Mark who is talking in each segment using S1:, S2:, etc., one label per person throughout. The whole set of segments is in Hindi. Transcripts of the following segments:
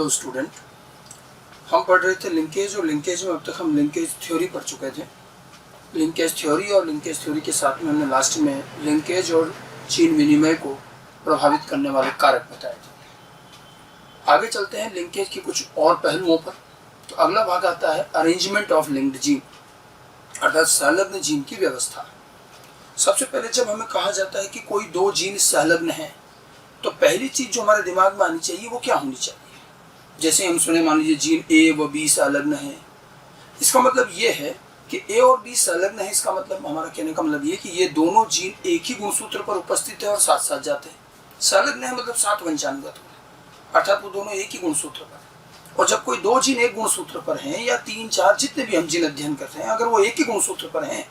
S1: हेलो स्टूडेंट, हम पढ़ रहे थे लिंकेज और लिंकेज में अब तक हम लिंकेज थ्योरी पढ़ चुके थे। लिंकेज थ्योरी और लिंकेज थ्योरी के साथ में हमने लास्ट में लिंकेज और चीन विनिमय को प्रभावित करने वाले कारक बताए थे। आगे चलते हैं लिंकेज के कुछ और पहलुओं पर। तो अगला भाग आता है अरेंजमेंट ऑफ लिंक्ड जीन, अर्थात संलग्न जीन की व्यवस्था। सबसे पहले जब हमें कहा जाता है कि कोई दो जीन संलग्न है, तो पहली चीज जो हमारे दिमाग में आनी चाहिए वो क्या होनी चाहिए। जैसे हम सुने, मान लीजिए जीन ए व बी संलग्न है, इसका मतलब ये है कि ए और बी संलग्न है। इसका मतलब, हमारा कहने का मतलब ये कि ये दोनों जीन एक ही गुणसूत्र पर उपस्थित है और साथ साथ जाते हैं। संलग्न है मतलब साथ वंशानुगत हो, अर्थात वो दोनों एक ही गुणसूत्र पर। और जब कोई दो जीन एक गुणसूत्र पर हैं या तीन चार जितने भी हम जीन अध्ययन करते हैं, अगर वो एक ही गुणसूत्र पर हैं,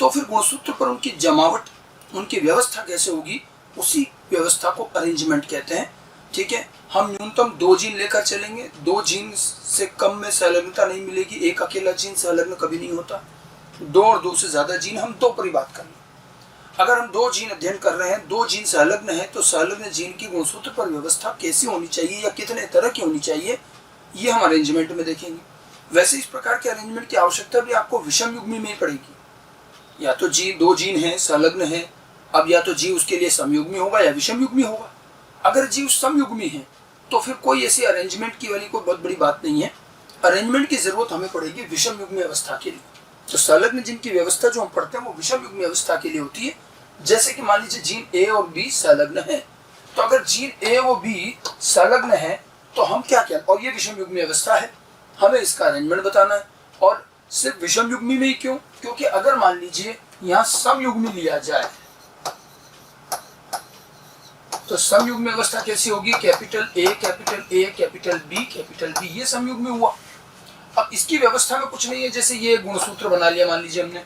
S1: तो फिर गुणसूत्र पर उनकी जमावट, उनकी व्यवस्था कैसे होगी, उसी व्यवस्था को अरेंजमेंट कहते हैं। ठीक है, हम न्यूनतम दो जीन लेकर चलेंगे, दो जीन से कम में संलग्नता नहीं मिलेगी। एक अकेला जीन संलग्न कभी नहीं होता। दो और दो से ज्यादा जीन, हम दो पर ही बात कर लें। अगर हम दो जीन अध्ययन कर रहे हैं, दो जीन संलग्न है, तो संलग्न जीन की गुणसूत्र पर व्यवस्था कैसी होनी चाहिए या कितने तरह की होनी चाहिए, ये हम अरेंजमेंट में देखेंगे। वैसे इस प्रकार के अरेंजमेंट की आवश्यकता भी आपको विषम युग्मी में ही पड़ेगी। या तो जी दो जीन है संलग्न है, अब या तो जी उसके लिए समयुग्मी होगा या विषम युग्मी होगा। अगर जीव समयुग्मी है तो फिर कोई ऐसी अरेंजमेंट की वाली कोई बहुत बड़ी बात नहीं है। अरेंजमेंट की जरूरत हमें पड़ेगी विषम युग्मी अवस्था के लिए। तो संलग्न जीन की व्यवस्था जो हम पढ़ते हैं वो विषम युग्मी अवस्था के लिए होती है। जैसे कि मान लीजिए जीन ए और बी संलग्न है, तो अगर जीन ए और बी संलग्न है तो हम क्या क्या, और ये विषम युग्मी अवस्था है, हमें इसका अरेंजमेंट बताना है। और सिर्फ विषम युग्मी में ही क्यों? क्योंकि अगर मान लीजिए यहाँ समयुग्मी लिया जाए तो समयुग्मी अवस्था कैसी होगी? Capital A capital B capital B, ये समयुग्मी हुआ। अब इसकी व्यवस्था में कुछ नहीं है। जैसे ये गुणसूत्र बना लिया मान लीजिए हमने,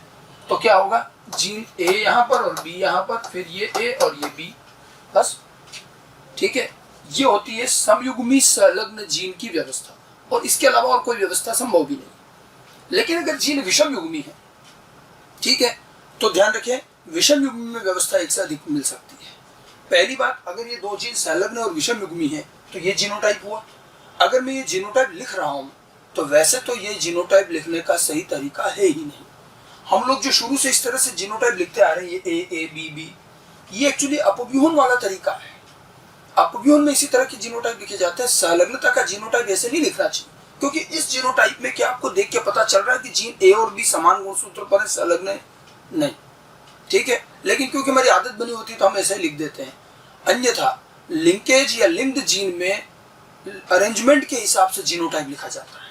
S1: तो क्या होगा? जीन ए यहाँ पर और बी यहाँ पर, फिर ये ए और ये बी, बस। ठीक है, ये होती है समयुग्मी संलग्न जीन की व्यवस्था, और इसके अलावा और कोई व्यवस्था संभव भी नहीं। लेकिन अगर जीन विषम युग्मी है, ठीक है, तो ध्यान रखें विषम युग्मी में व्यवस्था एक से अधिक मिल सकती है। पहली बात, अगर ये दो जीन संलग्न और विषम युग्मी है तो ये जीनोटाइप हुआ। अगर मैं ये जीनोटाइप लिख रहा हूं तो वैसे तो ये जीनोटाइप लिखने का सही तरीका है ही नहीं। हम लोग जो शुरू से इस तरह से जीनोटाइप लिखते आ रहे हैं, ये ए बी बी, ये एक्चुअली अपव्यूहन वाला तरीका है। अपव्यूहन में इसी तरह के जीनोटाइप लिखे जाते हैं। संलग्नता का जीनोटाइप ऐसे नहीं लिखना चाहिए, क्योंकि इस जीनोटाइप में क्या आपको देख के पता चल रहा है कि जीन ए और बी समान गुणसूत्र पर है, संलग्न है? नहीं। ठीक है, लेकिन क्योंकि हमारी आदत बनी होती है तो हम ऐसे ही लिख देते हैं। अन्यथा लिंकेज या लिंक्ड जीन में अरेंजमेंट के हिसाब से जीनोटाइप लिखा जाता है,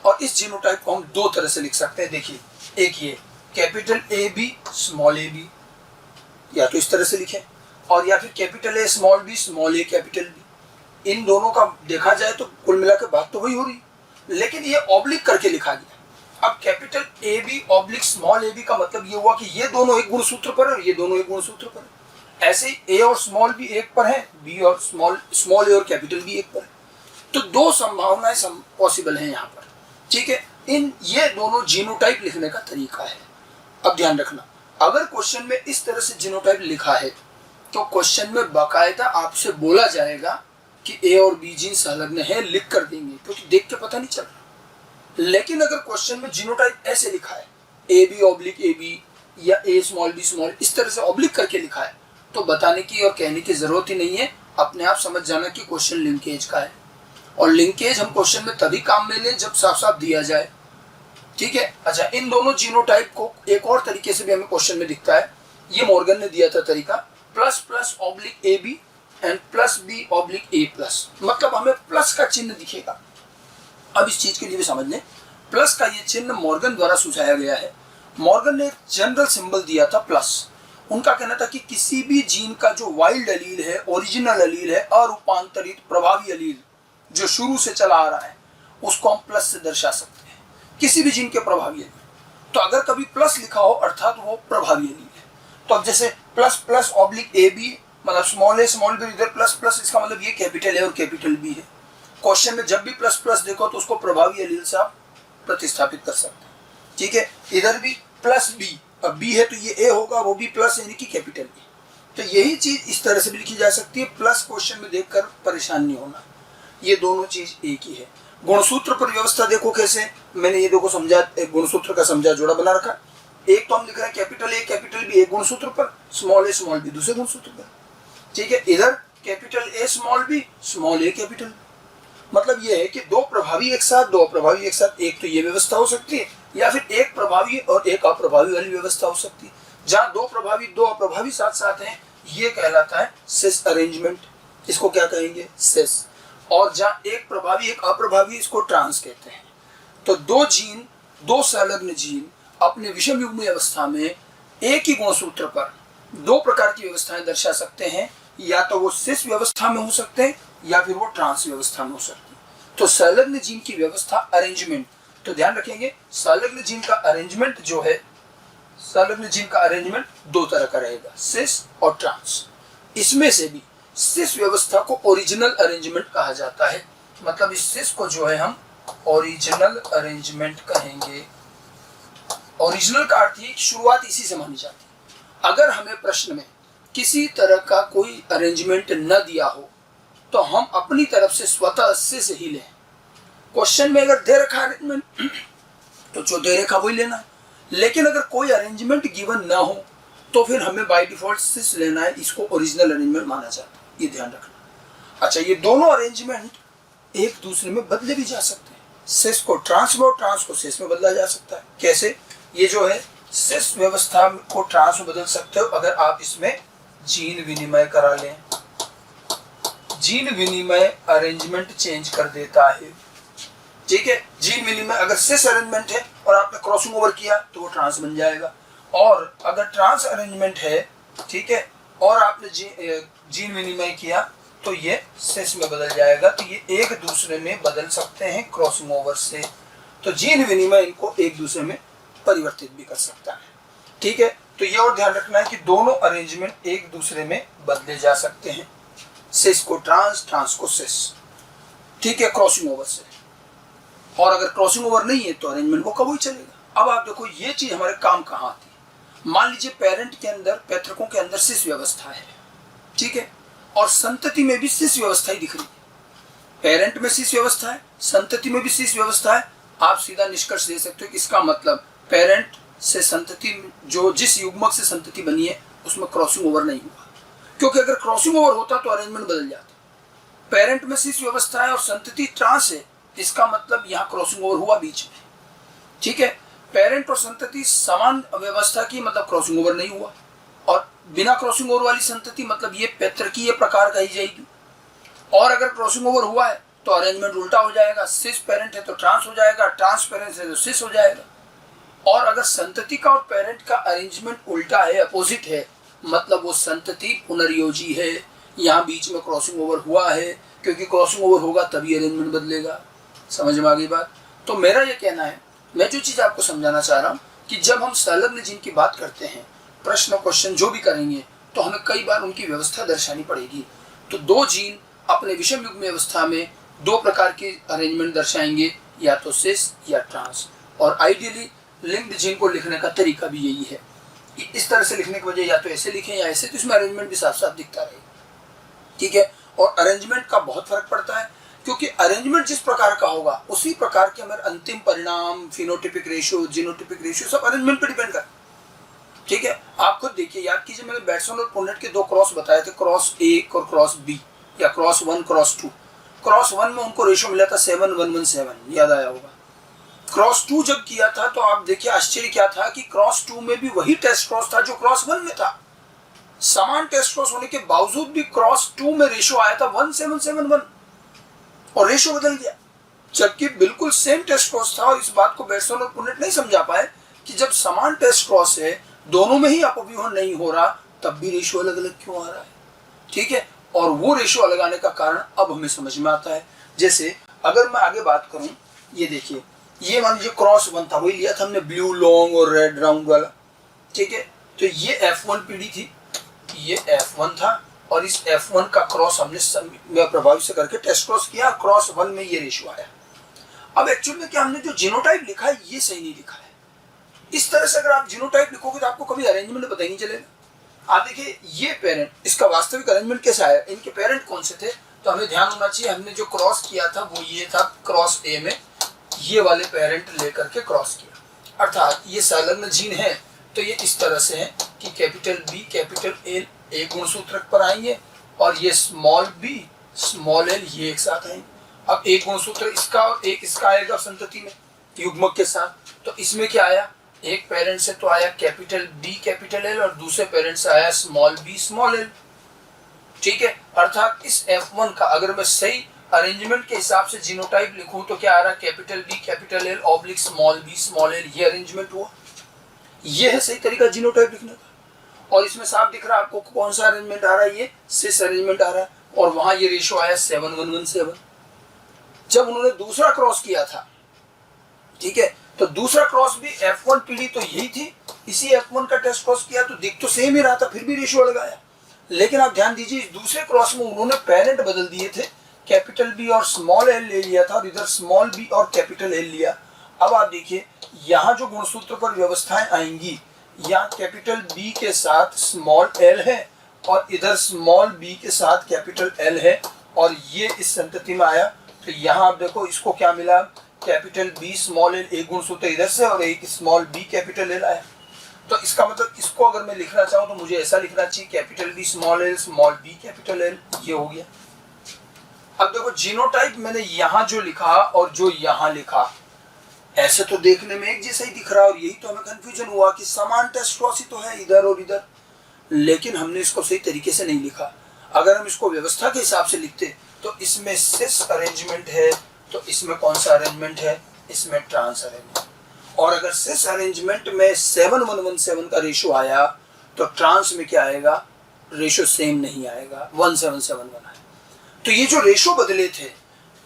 S1: और इस जीनोटाइप को हम दो तरह से लिख सकते हैं। देखिए, एक ये capital A B small A B, या तो इस तरह से लिखें, और या फिर capital A small A capital B. इन दोनों का देखा जाए तो कुल मिलाकर बात तो वही हो रही, लेकिन ये ऑब्लिक करके लिखा गया। अब capital A B oblique small A b का मतलब ये हुआ कि ये दोनों एक गुणसूत्र पर है और ये दोनों एक गुणसूत्र पर है। ऐसे ए और स्मॉल बी एक पर है, बी और स्मॉल ए और कैपिटल बी एक पर है। तो दो संभावनाएं पॉसिबल हैं यहाँ पर। ठीक है, ये दोनों जीनोटाइप लिखने का तरीका है। अब ध्यान रखना, अगर क्वेश्चन में इस तरह से जीनोटाइप लिखा है तो क्वेश्चन में बाकायदा आपसे बोला जाएगा कि ए और बी जीन संलग्न है, लिख कर देंगे, क्योंकि देख के पता नहीं चल रहा। लेकिन अगर क्वेश्चन में जीनोटाइप ऐसे लिखा है, A B oblique A B या ए स्मॉल बी स्मॉल, इस तरह से ऑब्लिक करके लिखा है, तो बताने की और कहने की जरूरत ही नहीं है। अपने आप समझ जाना कि क्वेश्चन लिंकेज का है, और लिंकेज हम क्वेश्चन में तभी काम में लें जब साफ साफ दिया जाए। ठीक है, अच्छा, इन दोनों जीनोटाइप को एक और तरीके से भी हमें क्वेश्चन में दिखता है। ये मॉर्गन ने दिया था तरीका, plus plus oblique A B and plus B oblique A plus, मतलब हमें प्लस का चिन्ह दिखेगा। अब इस चीज के लिए भी समझ लें, प्लस का ये चिन्ह मॉर्गन द्वारा सुझाया गया है। मॉर्गन ने एक जनरल सिंबल दिया था प्लस। उनका कहना था कि किसी भी जीन का जो वाइल्ड अलील है, ओरिजिनल अलील है, अरूपांतरित प्रभावी अलील जो शुरू से चला आ रहा है, उसको हम प्लस से दर्शा सकते हैं, किसी भी जीन के प्रभावी अलील। तो अगर कभी प्लस लिखा हो अर्थात वो प्रभावी अलील है। तो अब जैसे plus plus oblique A B, मतलब स्मॉल ए स्मॉल बी, इधर प्लस प्लस, इसका मतलब ये कैपिटल ए और कैपिटल बी है। क्वेश्चन में जब भी प्लस प्लस देखो तो उसको प्रभावी अलील से आप प्रतिस्थापित कर सकते हैं। ठीक है, इधर भी प्लस बी, अब बी है तो ये ए होगा, वो भी प्लस यानी कि कैपिटल बी। तो यही चीज इस तरह से भी लिखी जा सकती है। प्लस क्वेश्चन में देखकर परेशान नहीं होना। ये दोनों चीज एक ही है। गुणसूत्र पर व्यवस्था देखो कैसे, मैंने ये देखो समझा, गुणसूत्र का समझा जोड़ा बना रखा। एक तो हम लिख रहे हैं कैपिटल ए कैपिटल बी एक गुणसूत्र पर, स्मॉल बी दूसरे गुणसूत्र पर। ठीक है, इधर capital A small A capital. मतलब ये है कि दो प्रभावी एक साथ, एक तो ये व्यवस्था हो सकती है, या फिर एक प्रभावी और एक अप्रभावी वाली व्यवस्था हो सकती है। जहां दो प्रभावी दो अप्रभावी साथ साथ हैं, ये कहलाता है सिस अरेंजमेंट, इसको क्या कहेंगे, सिस। और जहां एक प्रभावी एक अप्रभावी, इसको ट्रांस कहते हैं। तो दो संलग्न जीन अपने विषम युग्म अवस्था में एक ही गुणसूत्र पर दो प्रकार की व्यवस्थाएं दर्शा सकते हैं, या तो वो सिस व्यवस्था में हो सकते हैं या फिर वो ट्रांस व्यवस्था में हो सकते हैं। तो संलग्न जीन की व्यवस्था अरेंजमेंट, तो ध्यान रखेंगे संलग्न जीन का अरेंजमेंट जो है, संलग्न जीन का अरेंजमेंट दो तरह का रहेगा, सिस और ट्रांस। इसमें से भी सिस व्यवस्था को ओरिजिनल अरेंजमेंट कहा जाता है। मतलब इस सिस को जो है हम ओरिजिनल अरेंजमेंट कहेंगे। ओरिजिनल का अर्थ है कि शुरुआत इसी से मानी जाती है। अगर हमें प्रश्न में किसी तरह का कोई अरेंजमेंट न दिया हो तो हम अपनी तरफ से स्वतः से ही लें। क्वेश्चन में अगर दे रखा अरेंजमेंट तो जो दे रखा वही लेना है, लेकिन अगर कोई अरेंजमेंट गिवन ना हो तो फिर हमें बाय डिफॉल्ट सिस लेना है, इसको ओरिजिनल अरेंजमेंट माना जाता है, ये ध्यान रखना। अच्छा, ये दोनों अरेंजमेंट एक दूसरे में बदले भी जा सकते हैं। सिस को ट्रांस में और ट्रांस को सिस में बदला जा सकता है। कैसे? ये जो है सिस व्यवस्था को ट्रांस में बदल सकते हो अगर आप इसमें जीन विनिमय करा लें। जीन विनिमय अरेंजमेंट चेंज कर देता है। ठीक है, जीन विनिमय अगर सिस अरेंजमेंट है और आपने क्रॉसिंग ओवर किया तो वो ट्रांस बन जाएगा, और अगर ट्रांस अरेंजमेंट है, ठीक है, और आपने जीन विनिमय किया तो ये सिस में बदल जाएगा। तो ये एक दूसरे में बदल सकते हैं क्रॉसिंग ओवर से। तो जीन विनिमय इनको एक दूसरे में परिवर्तित भी कर सकता है। ठीक है, तो ये और ध्यान रखना है कि दोनों अरेंजमेंट एक दूसरे में बदले जा सकते हैं, सिस को ट्रांस, ट्रांस को सिस। ठीक है, क्रॉसिंग ओवर से। और अगर क्रॉसिंग ओवर नहीं है तो अरेंजमेंट को कब ही चलेगा। अब आप देखो ये चीज हमारे काम कहाँ आती है। मान लीजिए पेरेंट के अंदर, पैतृकों के अंदर सिस व्यवस्था है, ठीक है, और संतति में भी सिस व्यवस्था ही दिख रही है। पेरेंट में सिस व्यवस्था है, संतति में भी सिस व्यवस्था है। आप सीधा निष्कर्ष दे सकते हो कि इसका मतलब पेरेंट से संतति, जो जिस युग्मक से संतति बनी है उसमें क्रॉसिंग ओवर नहीं हुआ, क्योंकि अगर क्रॉसिंग ओवर होता तो अरेंजमेंट बदल जाता। पेरेंट में सिस व्यवस्था है और संतति ट्रांस है, इसका मतलब यहाँ क्रॉसिंग ओवर हुआ बीच में। ठीक है, पेरेंट और संतति समान व्यवस्था की, मतलब क्रॉसिंग ओवर नहीं हुआ। और बिना क्रॉसिंग ओवर वाली संतति मतलब ये पैतृकीय प्रकार कही जाएगी। और अगर क्रॉसिंग ओवर हुआ है तो अरेंजमेंट उल्टा हो जाएगा, सिस पेरेंट है तो ट्रांस हो जाएगा, ट्रांस पेरेंट है तो सिस हो जाएगा। और अगर संतति का और पेरेंट का अरेंजमेंट उल्टा है, अपोजिट है, मतलब वो संतति पुनर्योजी है, यहाँ बीच में क्रॉसिंग ओवर हुआ है, क्योंकि क्रॉसिंग ओवर होगा तभी अरेंजमेंट बदलेगा। समझ में आ गई बात? तो मेरा ये कहना है, मैं जो चीज आपको समझाना चाह रहा हूँ कि जब हम संलग्न जीन की बात करते हैं, प्रश्न क्वेश्चन जो भी करेंगे तो हमें कई बार उनकी व्यवस्था दर्शानी पड़ेगी। तो दो जीन अपने विषम युग्म अवस्था में दो प्रकार के अरेंजमेंट दर्शाएंगे, या तो सिस या ट्रांस। और आइडियली लिंक्ड जीन को लिखने का तरीका भी यही है। इस तरह से लिखने की वजह या तो ऐसे लिखें या ऐसे, तो इसमें अरेंजमेंट भी साफ साफ दिखता रहेगा। ठीक है, और अरेंजमेंट का बहुत फर्क पड़ता है, क्योंकि अरेंजमेंट जिस प्रकार का होगा उसी प्रकार के हमारे अंतिम परिणाम, फिनोटिपिक रेशियो, जीनोटिपिक रेशियो सब अरेंजमेंट पे डिपेंड करता है। ठीक है, आप खुद देखिए, याद कीजिए मैंने बैट्समैन और पुनेट के दो क्रॉस बताए थे, क्रॉस ए और क्रॉस बी, या क्रॉस 1 क्रॉस 2। क्रॉस 1 में उनको रेशियो मिला था 7-1-1-7, याद आया होगा। क्रॉस 2 जब किया था तो आप देखिए आश्चर्य क्या था कि क्रॉस 2 में भी वही टेस्ट क्रॉस था जो क्रॉस 1 में था। समान टेस्ट क्रॉस होने के बावजूद भी क्रॉस 2 में रेशियो आया था 1-7-7-1, और रेशियो बदल गया, जबकि बिल्कुल सेम टेस्ट क्रॉस था। और इस बात को बैट्समैन और पुनेट नहीं समझा पाए कि जब समान टेस्ट क्रॉस है, दोनों में ही अपव्यूहन नहीं हो रहा, तब भी रेशियो अलग अलग क्यों आ रहा है। ठीक है, और वो रेशियो अलग आने का कारण अब हमें समझ में आता है। जैसे अगर मैं आगे बात करूं, ये देखिए, ये मान लीजिए क्रॉस 1 था, वही लिया था हमने ब्लू लॉन्ग और रेड राउंड वाला। ठीक है, तो ये F1 पीढ़ी थी, ये F1 था, और इस F1 का क्रॉस हमने प्रभावी से करके टेस्ट क्रॉस किया, क्रॉस 1 में ये रेशियो आया। अब एक्चुअल में क्या हमने जो जीनोटाइप लिखा है ये सही नहीं लिखा है। इस तरह से अगर आप जीनोटाइप लिखोगे तो आपको कभी अरेंजमेंट पता ही नहीं चलेगा। आप देखिए, ये पेरेंट, इसका वास्तविक अरेंजमेंट कैसा है, इनके पेरेंट कौन से थे, तो हमें ध्यान होना चाहिए हमने जो क्रॉस किया था वो ये था, क्रॉस ए में ये वाले पेरेंट लेकर के क्रॉस किया, अर्थात ये संलग्न जीन है तो ये इस तरह से है कि कैपिटल बी कैपिटल एल एक गुणसूत्र पर आएंगे और ये स्मॉल बी स्मॉल एल ये एक साथ आएंगे। अब एक गुणसूत्र इसका और एक इसका आएगा संतति में युग्मक के साथ, तो इसमें क्या आया, एक पेरेंट से तो आया कैपिटल बी कैपिटल एल और दूसरे पेरेंट से आया स्मॉल बी स्मॉल एल। ठीक है, अर्थात इस F1 का अगर मैं सही अरेंजमेंट के हिसाब से जीनोटाइप लिखूं तो क्या आ रहा है, capital B capital L oblique small b small l, ये अरेंजमेंट हुआ। ये है सही तरीका जीनोटाइप लिखने का। और इसमें साफ दिख रहा है आपको कौन सा अरेंजमेंट आ रहा है, ये सिस अरेंजमेंट आ रहा है और वहां ये रेशियो आया 7:1:7। जब उन्होंने दूसरा क्रॉस किया था, ठीक है, तो दूसरा क्रॉस भी F1 पीढ़ी तो यही थी, इसी F1 का टेस्ट क्रॉस किया तो दिख तो सेम ही रहा था, फिर भी रेशियो अलग आया। लेकिन आप ध्यान दीजिए इस दूसरे क्रॉस में उन्होंने पेरेंट बदल दिए थे, कैपिटल बी और स्मॉल एल ले लिया था और इधर स्मॉल बी और कैपिटल एल लिया। अब आप देखिए यहाँ जो गुणसूत्र पर व्यवस्थाएं आएंगी, यहाँ कैपिटल बी के साथ स्मॉल एल है और इधर स्मॉल बी के साथ कैपिटल एल है और ये इस संतति में आया। तो यहाँ आप देखो इसको क्या मिला, कैपिटल बी स्मॉल एल एक गुणसूत्र इधर से और एक स्मॉल बी कैपिटल एल आया। तो इसका मतलब इसको अगर मैं लिखना चाहूँ तो मुझे ऐसा लिखना चाहिए, capital B small b capital L, ये हो गया। अब देखो जीनोटाइप मैंने यहाँ जो लिखा और जो यहाँ लिखा ऐसे तो देखने में एक जैसा ही दिख रहा है और यही तो हमें कंफ्यूजन हुआ कि समान टेस्ट क्रॉस ही तो है इधर और इधर, लेकिन हमने इसको सही तरीके से नहीं लिखा। अगर हम इसको व्यवस्था के हिसाब से लिखते तो इसमें सिस अरेंजमेंट है तो इसमें कौन सा अरेंजमेंट है, इसमें ट्रांस अरेंजमेंट। और अगर सिस अरेंजमेंट में 7:1:7 का रेशियो आया तो ट्रांस में क्या आएगा, रेशियो सेम नहीं आएगा, 1:7:7 आएगा। तो ये जो रेशियो बदले थे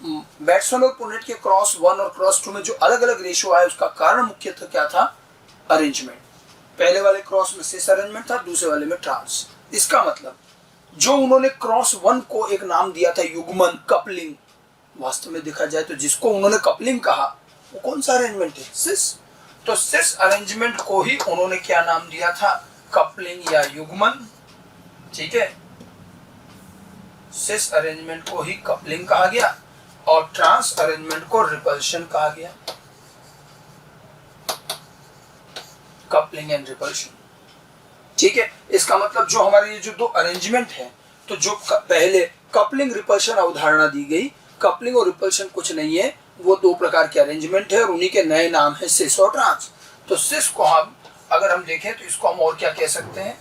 S1: बैट्समैन और पुनेट के क्रॉस 1 और क्रॉस 2 में जो अलग अलग रेशियो आया उसका कारण मुख्यतः क्या था, अरेंजमेंट। पहले वाले क्रॉस में सिस अरेंजमेंट था, दूसरे वाले में ट्रांस। इसका मतलब जो उन्होंने क्रॉस 1 को एक नाम दिया था युग्मन कपलिंग, वास्तव में देखा जाए तो जिसको उन्होंने कपलिंग कहा वो कौन सा अरेंजमेंट है, सिस। तो सिस अरेंजमेंट को ही उन्होंने क्या नाम दिया था, कपलिंग या युग्मन। ठीक है, सिस अरेंजमेंट को ही कपलिंग कहा गया और ट्रांस अरेंजमेंट को रिपल्शन कहा गया, कपलिंग एंड रिपल्शन। ठीक है, इसका मतलब जो हमारे ये जो दो अरेंजमेंट है, तो जो पहले कपलिंग रिपल्शन अवधारणा दी गई, कपलिंग और रिपल्शन कुछ नहीं है, वो दो प्रकार के अरेंजमेंट है और उन्हीं के नए नाम है सिस और ट्रांस। तो सिस को हम अगर हम देखें तो इसको हम और क्या कह सकते हैं,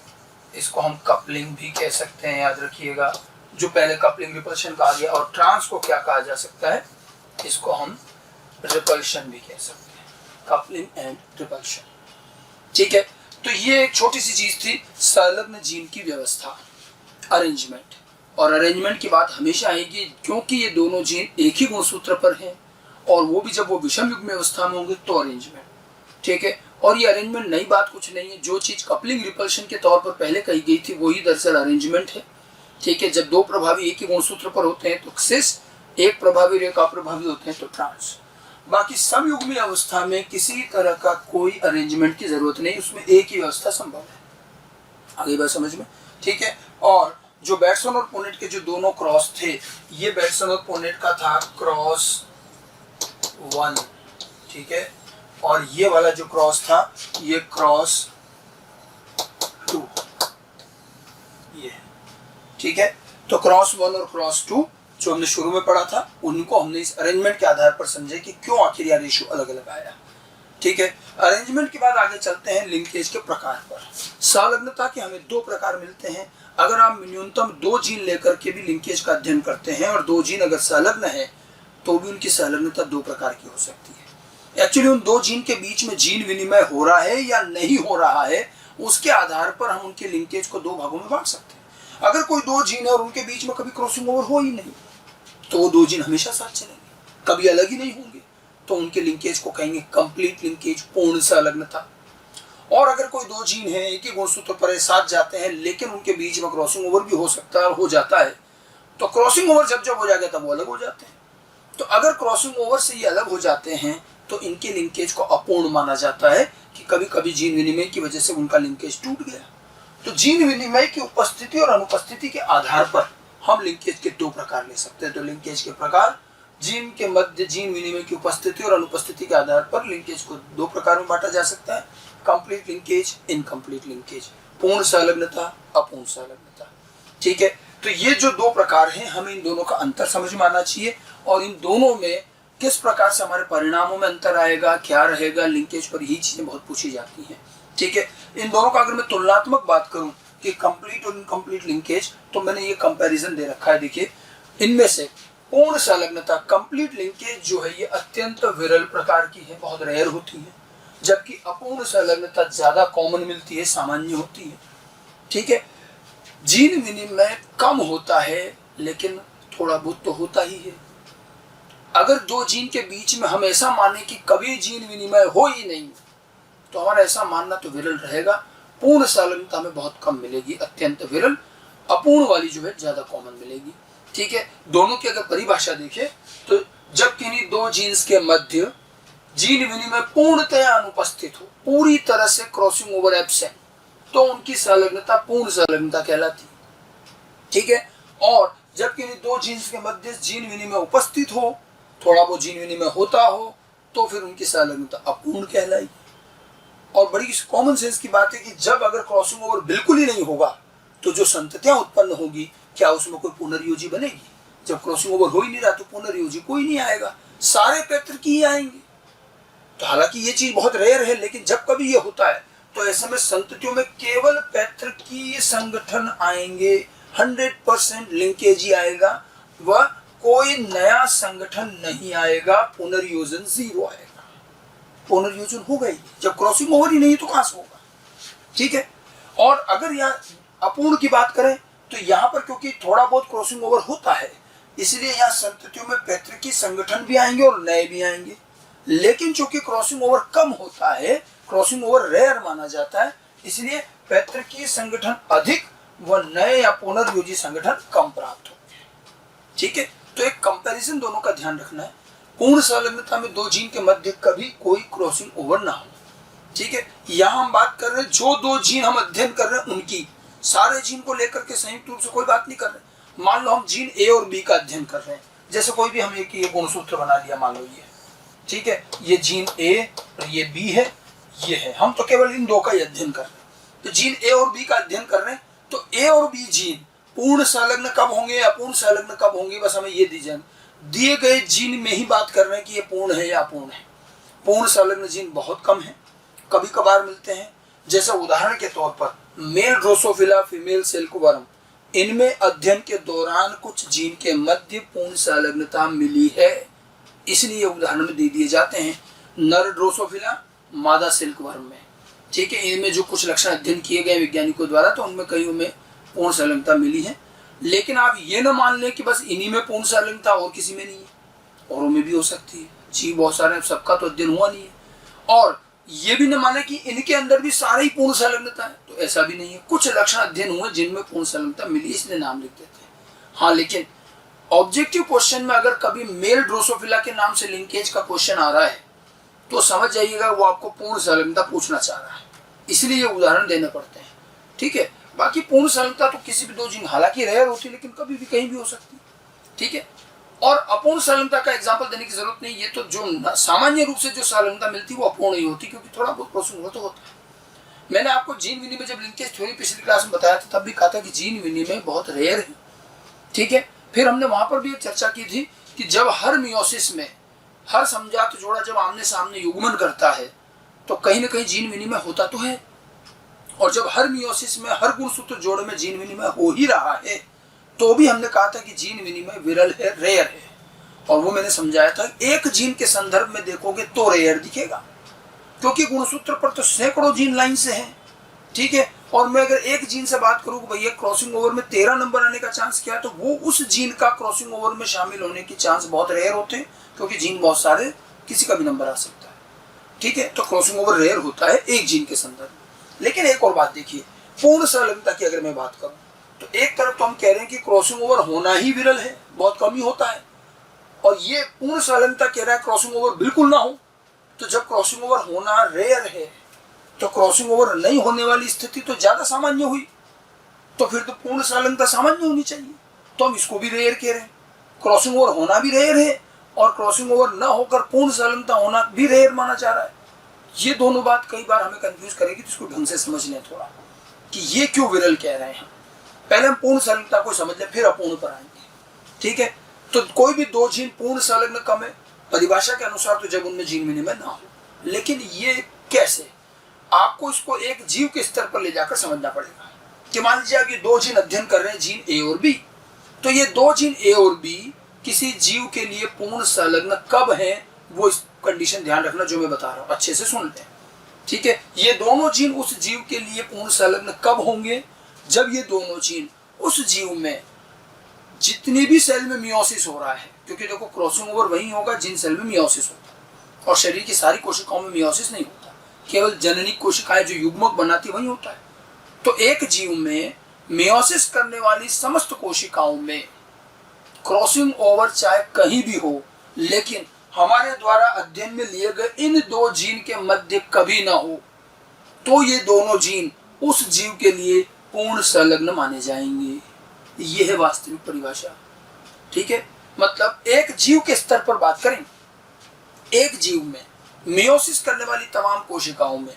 S1: इसको हम कपलिंग भी कह सकते हैं, याद रखिएगा, जो पहले कपलिंग रिपल्शन कहा गया। और ट्रांस को क्या कहा जा सकता है, इसको हम रिपल्शन भी कह सकते हैं, कपलिंग एंड रिपल्शन। ठीक है, तो ये एक छोटी सी चीज थी संलग्न जीन की व्यवस्था, अरेंजमेंट। और अरेंजमेंट की बात हमेशा आएगी क्योंकि ये दोनों जीन एक ही गुणसूत्र पर हैं और वो भी जब वो विषम युग्म अवस्था में होंगे तो अरेंजमेंट। ठीक है, और ये अरेंजमेंट नई बात कुछ नहीं है, जो चीज कपलिंग रिपल्शन के तौर पर पहले कही गई थी वही दरअसल अरेंजमेंट है। ठीक है, जब दो प्रभावी एक ही गुणसूत्र पर होते हैं तो सिस, एक प्रभावी और एक अप्रभावी होते हैं तो ट्रांस। बाकी समयुग्मी अवस्था में किसी तरह का कोई अरेंजमेंट की जरूरत नहीं, उसमें एक ही व्यवस्था संभव है। आगे बात समझ में। ठीक है, और जो बैट्समैन और पोनेट के जो दोनों क्रॉस थे, ये बैट्समैन और पोनेट का था क्रॉस 1। ठीक है, और ये वाला जो क्रॉस था ये क्रॉस 2, ये। ठीक है, तो क्रॉस 1 और क्रॉस 2 जो हमने शुरू में पढ़ा था उनको हमने इस अरेंजमेंट के आधार पर समझे कि क्यों आखिर यह रेशियो अलग अलग आया। ठीक है, अरेंजमेंट के बाद आगे चलते हैं लिंकेज के प्रकार पर। संलग्नता के हमें दो प्रकार मिलते हैं। अगर आप न्यूनतम 2 जीन लेकर के भी लिंकेज का अध्ययन करते हैं और 2 जीन अगर संलग्न है तो भी उनकी संलग्नता 2 प्रकार की हो सकती है। एक्चुअली उन 2 जीन के बीच में जीन विनिमय हो रहा है या नहीं हो रहा है, उसके आधार पर हम उनके लिंकेज को 2 भागों में बांट सकते हैं। अगर कोई 2 जीन है और उनके बीच में कभी क्रॉसिंग ओवर हो ही नहीं तो वो 2 जीन हमेशा साथ चलेंगे, कभी अलग ही नहीं होंगे, तो उनके लिंकेज को कहेंगे कंप्लीट लिंकेज, पूर्ण संलग्नता। और अगर कोई 2 जीन है एक ही गुणसूत्र पर साथ जाते हैं लेकिन उनके बीच में क्रॉसिंग ओवर भी हो सकता है और हो जाता है, तो क्रॉसिंग ओवर जब हो जाएगा तब वो अलग हो जाते हैं। तो अगर क्रॉसिंग ओवर से ये अलग हो जाते हैं तो इनके लिंकेज को अपूर्ण माना जाता है कि कभी कभी जीन विनिमय की वजह से उनका लिंकेज टूट गया। तो जीन विनिमय की उपस्थिति और अनुपस्थिति के आधार पर हम लिंकेज के दो प्रकार ले सकते हैं। तो लिंकेज के प्रकार, जीन के मध्य जीन विनिमय की उपस्थिति और अनुपस्थिति के आधार पर लिंकेज को दो प्रकार में बांटा जा सकता है, कंप्लीट लिंकेज, इनकम्प्लीट लिंकेज, पूर्ण संलग्नता, अपूर्ण संलग्नता। ठीक है, तो ये जो दो प्रकार हैं, हमें इन दोनों का अंतर समझ में आना चाहिए और इन दोनों में किस प्रकार से हमारे परिणामों में अंतर आएगा, क्या रहेगा, लिंकेज पर यही चीजें बहुत पूछी जाती हैं। ठीक है, इन दोनों का अगर मैं तुलनात्मक बात करूं कि कंप्लीट और इनकम्प्लीट लिंकेज, तो मैंने ये कंपैरिजन दे रखा है। देखिए, इनमें से पूर्ण संलग्नता, कंप्लीट लिंकेज जो है ये अत्यंत विरल प्रकार की है, बहुत रेयर होती है, जबकि अपूर्ण संलग्नता ज्यादा कॉमन मिलती है, सामान्य होती है। ठीक है, जीन विनिमय कम होता है लेकिन थोड़ा बहुत तो होता ही है। अगर दो जीन के बीच में हम ऐसा माने कि कभी जीन विनिमय हो ही नहीं, तो हमारा ऐसा मानना तो विरल रहेगा। पूर्ण संलग्नता में बहुत कम मिलेगी, अत्यंत विरल। अपूर्ण वाली जो है ज्यादा कॉमन मिलेगी। ठीक है, दोनों की अगर परिभाषा देखें तो जब किन्हीं दो जीन्स के मध्य जीन विनिमय पूर्णतया अनुपस्थित हो, पूरी तरह से क्रॉसिंग ओवर एब्सेंट, तो उनकी संलग्नता पूर्ण संलग्नता कहलाती है। ठीक है, और जब किन्हीं दो जीन्स के मध्य जीन विनिमय उपस्थित हो, थोड़ा बहुत जीन विनिमय होता हो, तो फिर उनकी संलग्नता अपूर्ण कहलाएगी। और बड़ी कॉमन सेंस की बात है कि जब अगर क्रॉसिंग ओवर बिल्कुल ही नहीं होगा, तो जो संततियां उत्पन्न होगी, क्या उसमें कोई पुनर्योजी बनेगी? जब क्रॉसिंग ओवर हो ही नहीं रहा तो पुनर्योजी कोई नहीं आएगा, सारे पैतृक ही आएंगे। तो हालांकि ये चीज बहुत रेयर है, लेकिन जब कभी ये होता है तो ऐसे में संततियों में केवल पैतृकीय संगठन आएंगे, 100% लिंकेज ही आएगा, वह कोई नया संगठन नहीं आएगा, पुनर्योजन 0 आएगा। पुनर्योजन होगा ही, जब क्रॉसिंग ओवर ही नहीं तो कहां से होगा? ठीक है, और अगर यहाँ अपूर्ण की बात करें तो यहाँ पर क्योंकि थोड़ा बहुत क्रॉसिंग ओवर होता है, इसलिए यहाँ संततियों में पैतृकीय संगठन भी आएंगे और नए भी आएंगे। लेकिन चूंकि क्रॉसिंग ओवर कम होता है, क्रॉसिंग ओवर रेयर माना जाता है, इसलिए पैतृकीय संगठन अधिक व नए या पुनर्योजी संगठन कम प्राप्त होंगे। ठीक है, तो एक कंपैरिजन दोनों का ध्यान रखना है। पूर्ण संलग्नता में दो जीन के मध्य कभी कोई क्रॉसिंग ओवर ना हो। ठीक है, यहाँ हम बात कर रहे हैं जो दो जीन हम अध्ययन कर रहे हैं उनकी, सारे जीन को लेकर के संयुक्त रूप से कोई बात नहीं कर रहे। मान लो हम जीन ए और बी का अध्ययन कर रहे हैं, जैसे कोई भी हम एक ये गुणसूत्र बना लिया, मान लो ये, ठीक है, ये जीन ए और ये बी है, ये है, हम तो केवल इन दो का ही अध्ययन कर रहे हैं। तो जीन ए और बी का अध्ययन कर रहे हैं, तो ए और बी जीन पूर्ण संलग्न कब होंगे, अपूर्ण संलग्न कब होंगे, बस हमें ये दिए गए जीन में ही बात कर रहे हैं कि ये पूर्ण है या अपूर्ण है। पूर्ण संलग्न जीन बहुत कम है, कभी कभार मिलते हैं। जैसे उदाहरण के तौर पर मेल ड्रोसोफिला, फीमेल सिल्कवर्म, इनमें अध्ययन के दौरान कुछ जीन के मध्य पूर्ण संलग्नता मिली है, इसलिए उदाहरण में दे दिए जाते हैं। नर ड्रोसोफिला, मादा सिल्कवर्म में, ठीक है, इनमें जो कुछ लक्षण अध्ययन किए गए वैज्ञानिकों द्वारा, तो उनमें कईयों में पूर्ण संलग्नता मिली है। लेकिन आप ये ना मान लें कि बस इन्हीं में पूर्ण संलग्नता और किसी में नहीं है, औरों में भी हो सकती है। जीव बहुत सारे हैं, सबका तो अध्ययन हुआ नहीं है। और ये भी न माने कि इनके अंदर भी सारे ही पूर्ण संलग्नता है, तो ऐसा भी नहीं है। कुछ लक्षण अध्ययन हुए जिनमें पूर्ण संलग्नता मिली, इसलिए नाम लिख देते हैं। हाँ, लेकिन ऑब्जेक्टिव क्वेश्चन में अगर कभी मेल ड्रोसोफिला के नाम से लिंकेज का क्वेश्चन आ रहा है, तो समझ जाइएगा वो आपको पूर्ण संलग्नता पूछना चाह रहा है, इसलिए ये उदाहरण देने पड़ते हैं। ठीक है, बाकी पूर्ण संलग्नता तो किसी भी दो जीन, हालांकि रेयर होती है, लेकिन कभी भी कहीं भी हो सकती है। ठीक है, और अपूर्ण संलग्नता का एग्जांपल देने की जरूरत नहीं, ये तो जो सामान्य रूप से जो संलग्नता मिलती है वो अपूर्ण ही होती, क्योंकि थोड़ा बहुत क्रॉसिंग तो होता है। मैंने आपको जीन विनिमय जब लिंकेज थ्योरी पिछली क्लास में बताया था, तब भी कहा था कि जीन विनिमय बहुत रेयर है। ठीक है, फिर हमने वहां पर भी एक चर्चा की थी कि जब हर मियोसिस में हर समजात जोड़ा जब आमने सामने युग्मन करता है, तो कहीं ना कहीं जीन विनिमय होता तो है। और जब हर मियोसिस में हर गुणसूत्र जोड़े में जीन विनिमय हो ही रहा है, तो भी हमने कहा था कि जीन विनिमय विरल है, रेयर है। और वो मैंने समझाया था, एक जीन के संदर्भ में देखोगे तो रेयर दिखेगा, क्योंकि गुणसूत्र पर तो सैकड़ों जीन लाइन से हैं। ठीक है, और मैं अगर एक जीन से बात करूँ भैया क्रॉसिंग ओवर में 13 नंबर आने का चांस क्या है, तो वो उस जीन का क्रॉसिंग ओवर में शामिल होने की चांस बहुत रेयर होते हैं, क्योंकि जीन बहुत सारे, किसी का भी नंबर आ सकता है। ठीक है, तो क्रॉसिंग ओवर रेयर होता है एक जीन के संदर्भ। लेकिन एक और बात देखिए, पूर्ण संलग्नता की अगर मैं बात करूं, तो एक तरफ तो हम कह रहे हैं कि क्रॉसिंग ओवर होना ही विरल है, बहुत कम ही होता है, और ये पूर्ण संलग्नता कह रहा है क्रॉसिंग ओवर बिल्कुल ना हो। तो जब क्रॉसिंग ओवर होना रेयर है, तो क्रॉसिंग ओवर नहीं होने वाली स्थिति तो ज्यादा सामान्य हुई, तो फिर तो पूर्ण संलग्नता सामान्य होनी चाहिए। तो हम इसको भी रेयर कह रहे हैं। क्रॉसिंग ओवर होना भी रेयर है और क्रॉसिंग ओवर न होकर पूर्ण संलग्नता होना भी रेयर माना जा रहा है। ये दोनों बात कई बार हमें कंफ्यूज करेगी, तो इसको ढंग से समझ लें थोड़ा कि ये क्यों विरल कह रहे हैं। पहले हम पूर्ण संलग्नता को समझ लें, फिर अपूर्ण पर आएंगे। ठीक है, तो कोई भी दो जीन पूर्ण संलग्न कम है परिभाषा के अनुसार, तो जब उनमें जीन विनिमय ना हो। लेकिन ये कैसे, आपको इसको एक जीव के स्तर पर ले जाकर समझना पड़ेगा कि मान लीजिए आप ये दो जीन अध्ययन कर रहे हैं, जीन ए और बी, तो ये दो जीन ए और बी किसी जीव के लिए पूर्ण संलग्न कब है, वो इस कंडीशन ध्यान रखना जो मैं बता रहा हूं, अच्छे से सुन लें। ठीक है, ये दोनों जीन उस जीव के लिए पूर्ण संलग्न कब होंगे, जब ये दोनों जीन उस जीव में जितनी भी सेल में मियोसिस हो रहा है, क्योंकि देखो क्रॉसिंग ओवर वही होगा जिन सेल में मियोसिस होता है, और शरीर की सारी कोशिकाओं में मियोसिस नहीं होता, केवल जननिक कोशिकाएं जो युग्मक बनाती वही होता है। तो एक जीव में मियोसिस करने वाली समस्त कोशिकाओं में क्रॉसिंग ओवर चाहे कहीं भी हो, लेकिन हमारे द्वारा अध्ययन में लिए गए इन दो जीन के मध्य कभी ना हो, तो ये दोनों जीन उस जीव के लिए पूर्ण संलग्न माने जाएंगे। ये है वास्तविक परिभाषा। ठीक है, मतलब एक जीव के स्तर पर बात करें, एक जीव में मियोसिस करने वाली तमाम कोशिकाओं में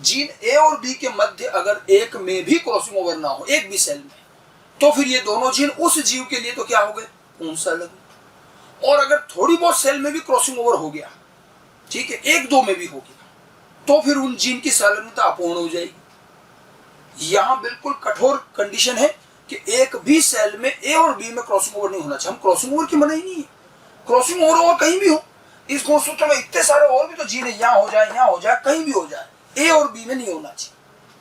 S1: जीन ए और बी के मध्य अगर एक में भी क्रॉसिंग ओवर ना हो, एक भी सेल में, तो फिर ये दोनों जीन उस जीव के लिए तो क्या हो गए, पूर्ण संलग्न। और अगर थोड़ी बहुत सेल में भी क्रॉसिंग ओवर हो गया, ठीक है, एक दो में भी हो गया, तो फिर उन जीन की संलग्नता अपूर्ण हो जाएगी। यहां बिल्कुल कठोर कंडीशन है कि एक भी सेल में ए और बी में क्रॉसिंग ओवर नहीं होना चाहिए। हम क्रॉसिंग ओवर की मना ही नहीं है, क्रॉसिंग ओवर और कहीं भी हो, इस गुणसूत्र में इतने सारे और भी तो जीन है, यहाँ हो जाए, कहीं भी हो जाए, ए और बी में नहीं होना चाहिए,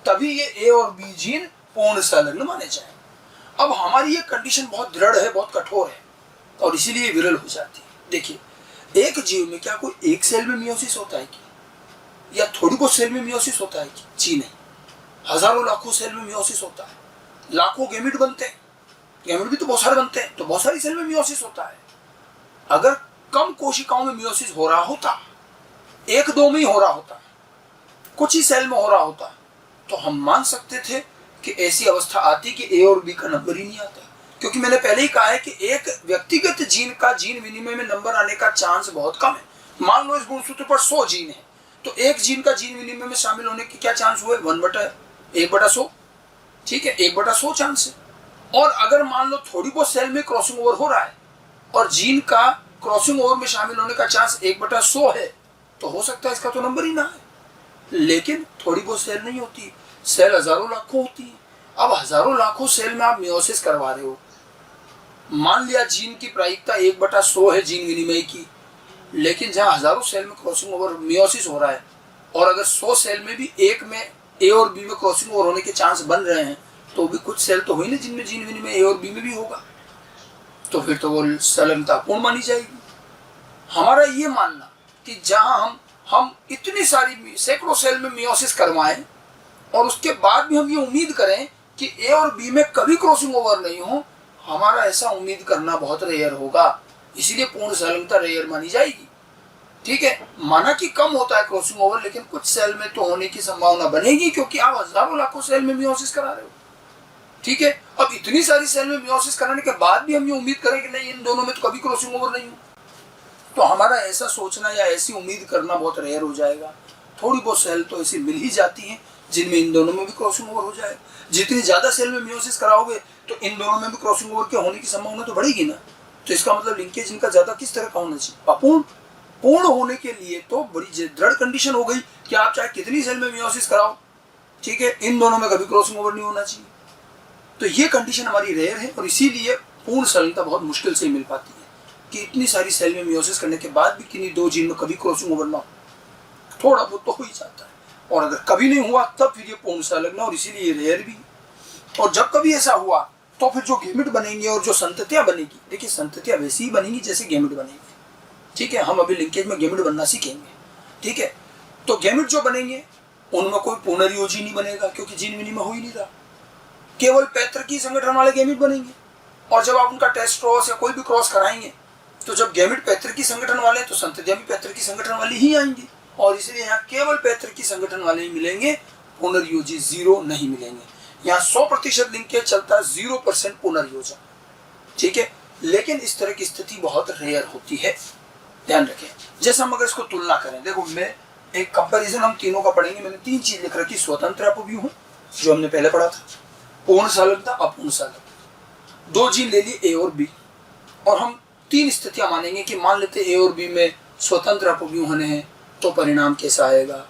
S1: तभी ये ए और बी जीन पूर्ण संलग्न माने जाए। अब हमारी ये कंडीशन बहुत दृढ़ है, बहुत कठोर है, और इसीलिए विरल हो जाती है। देखिए, एक जीव में क्या कोई एक सेल में मियोसिस होता है कि, या थोड़ी बहुत सेल में मियोसिस होता है कि? जी नहीं, हजारों लाखों सेल में मियोसिस होता है, लाखों गैमेट बनते हैं, गैमेट भी तो बहुत सारे बनते हैं, तो बहुत सारी सेल में मियोसिस होता है। अगर कम कोशिकाओं में मियोसिस हो रहा होता, एक दो में ही हो रहा होता, कुछ ही सेल में हो रहा होता, तो हम मान सकते थे कि ऐसी अवस्था आती कि ए और बी का नंबर ही नहीं आता, क्योंकि मैंने पहले ही कहा है कि एक व्यक्तिगत जीन का जीन विनिमय में नंबर आने का चांस बहुत कम है। मान लो इस गुणसूत्र पर 100 जीन है, तो एक जीन का जीन विनिमय में शामिल होने के क्या चांस हुए, 1/100। ठीक है, 1/100 चांस है। और अगर मान लो थोड़ी बहुत सेल में क्रॉसिंग ओवर हो रहा है और जीन का क्रॉसिंग ओवर में शामिल होने का चांस 1/100 है, तो हो सकता है इसका तो नंबर ही ना है। लेकिन थोड़ी बहुत सेल नहीं होती, सेल हजारों लाखों होती है। अब हजारों लाखों सेल में आप मियोसिस करवा रहे हो, मान लिया जीन की प्रायिकता 1/100 है जीन विनिमय की, लेकिन जहां हजारों सेल में क्रॉसिंग ओवर मियोसिस हो रहा है, और अगर 100 सेल में भी एक में ए और बी में क्रॉसिंग ओवर होने के चांस बन रहे हैं, तो भी कुछ सेल तो हुई ना जिनमें जीन विनिमय ए और बी में भी होगा, तो फिर तो वो संलग्नता पूर्ण मानी जाएगी। हमारा ये मानना कि जहां हम इतनी सारी सैकड़ों सेल में मियोसिस करवाएं और उसके बाद भी हम ये उम्मीद करें कि ए और बी में कभी क्रॉसिंग ओवर नहीं हो, हमारा ऐसा उम्मीद करना बहुत रेयर होगा, इसीलिए पूर्ण संलग्नता रेयर मानी जाएगी। ठीक है, माना कि कम होता है क्रॉसिंग ओवर, लेकिन कुछ सेल में तो होने की संभावना बनेगी, क्योंकि आप हजारों लाखों सेल में मियोसिस करा रहे हो। ठीक है, अब इतनी सारी सेल में मियोसिस कराने के बाद भी हम ये उम्मीद करें कि नहीं इन दोनों में तो कभी क्रॉसिंग ओवर नहीं हो, तो हमारा ऐसा सोचना या ऐसी उम्मीद करना बहुत रेयर हो जाएगा। थोड़ी बहुत सेल तो ऐसी मिल ही जाती हैं जिनमें इन दोनों में भी क्रॉसिंग ओवर हो जाए। जितनी ज्यादा सेल में मियोसिस कराओगे तो इन दोनों में भी क्रॉसिंग ओवर के होने की संभावना तो बढ़ेगी ना। तो इसका मतलब लिंकेज इनका ज्यादा किस तरह का होना चाहिए, अपूर्ण। पूर्ण होने के लिए तो बड़ी दृढ़ कंडीशन हो गई कि आप चाहे कितनी सेल में मियोसिस कराओ, ठीक है, इन दोनों में कभी क्रॉसिंग ओवर नहीं होना चाहिए। तो ये कंडीशन हमारी रेयर है, और इसीलिए पूर्ण संलग्नता बहुत मुश्किल से मिल पाती है कि इतनी सारी सेल में मियोसिस करने के बाद भी किन्हीं दो जीन में कभी क्रॉसिंग ओवर ना हो। थोड़ा बहुत तो हो ही जाता है, और अगर कभी नहीं हुआ तब फिर ये पूर्ण संलग्न, और इसीलिए रेयर भी। और जब कभी ऐसा हुआ तो फिर जो गैमेट बनेंगे और जो संततियां बनेगी, देखिए संततियां वैसी ही बनेंगी जैसे गैमेट बनेंगे। ठीक है, हम अभी लिंकेज में गैमेट बनना सीखेंगे। ठीक है, तो गैमेट जो बनेंगे उनमें कोई पुनर्योजी नहीं बनेगा, क्योंकि जीन विनिमय हो ही नहीं रहा, केवल पैतृकी संगठन वाले गैमेट बनेंगे। और जब आप उनका टेस्ट क्रॉस या कोई भी क्रॉस कराएंगे, तो जब गैमेट पैतृकी संगठन वाले हैं तो संततियां भी पैतृकी संगठन वाली ही आएंगी, और इसलिए यहाँ केवल पैतृकी संगठन वाले ही मिलेंगे, पुनर्योजी 0 नहीं मिलेंगे। यहाँ 100% लिंकेज चलता है, 0% पुनर्योजन। ठीक है, लेकिन इस तरह की स्थिति बहुत रेयर होती है, ध्यान रखें। जैसे हम अगर इसको तुलना करें, देखो मैं एक कंपैरिजन हम तीनों का पढ़ेंगे। मैंने 3 चीज लिख रखी, स्वतंत्र अपव्यूह जो हमने पहले पढ़ा था, पूर्ण संलग्नता, अपूर्ण संलग्नता। 2 जीन ले लिए ए और बी, और हम 3 स्थितियां मानेंगे कि मान लेते ए और बी में स्वतंत्र अपव्यूह हैं तो परिणाम कैसा आएगा,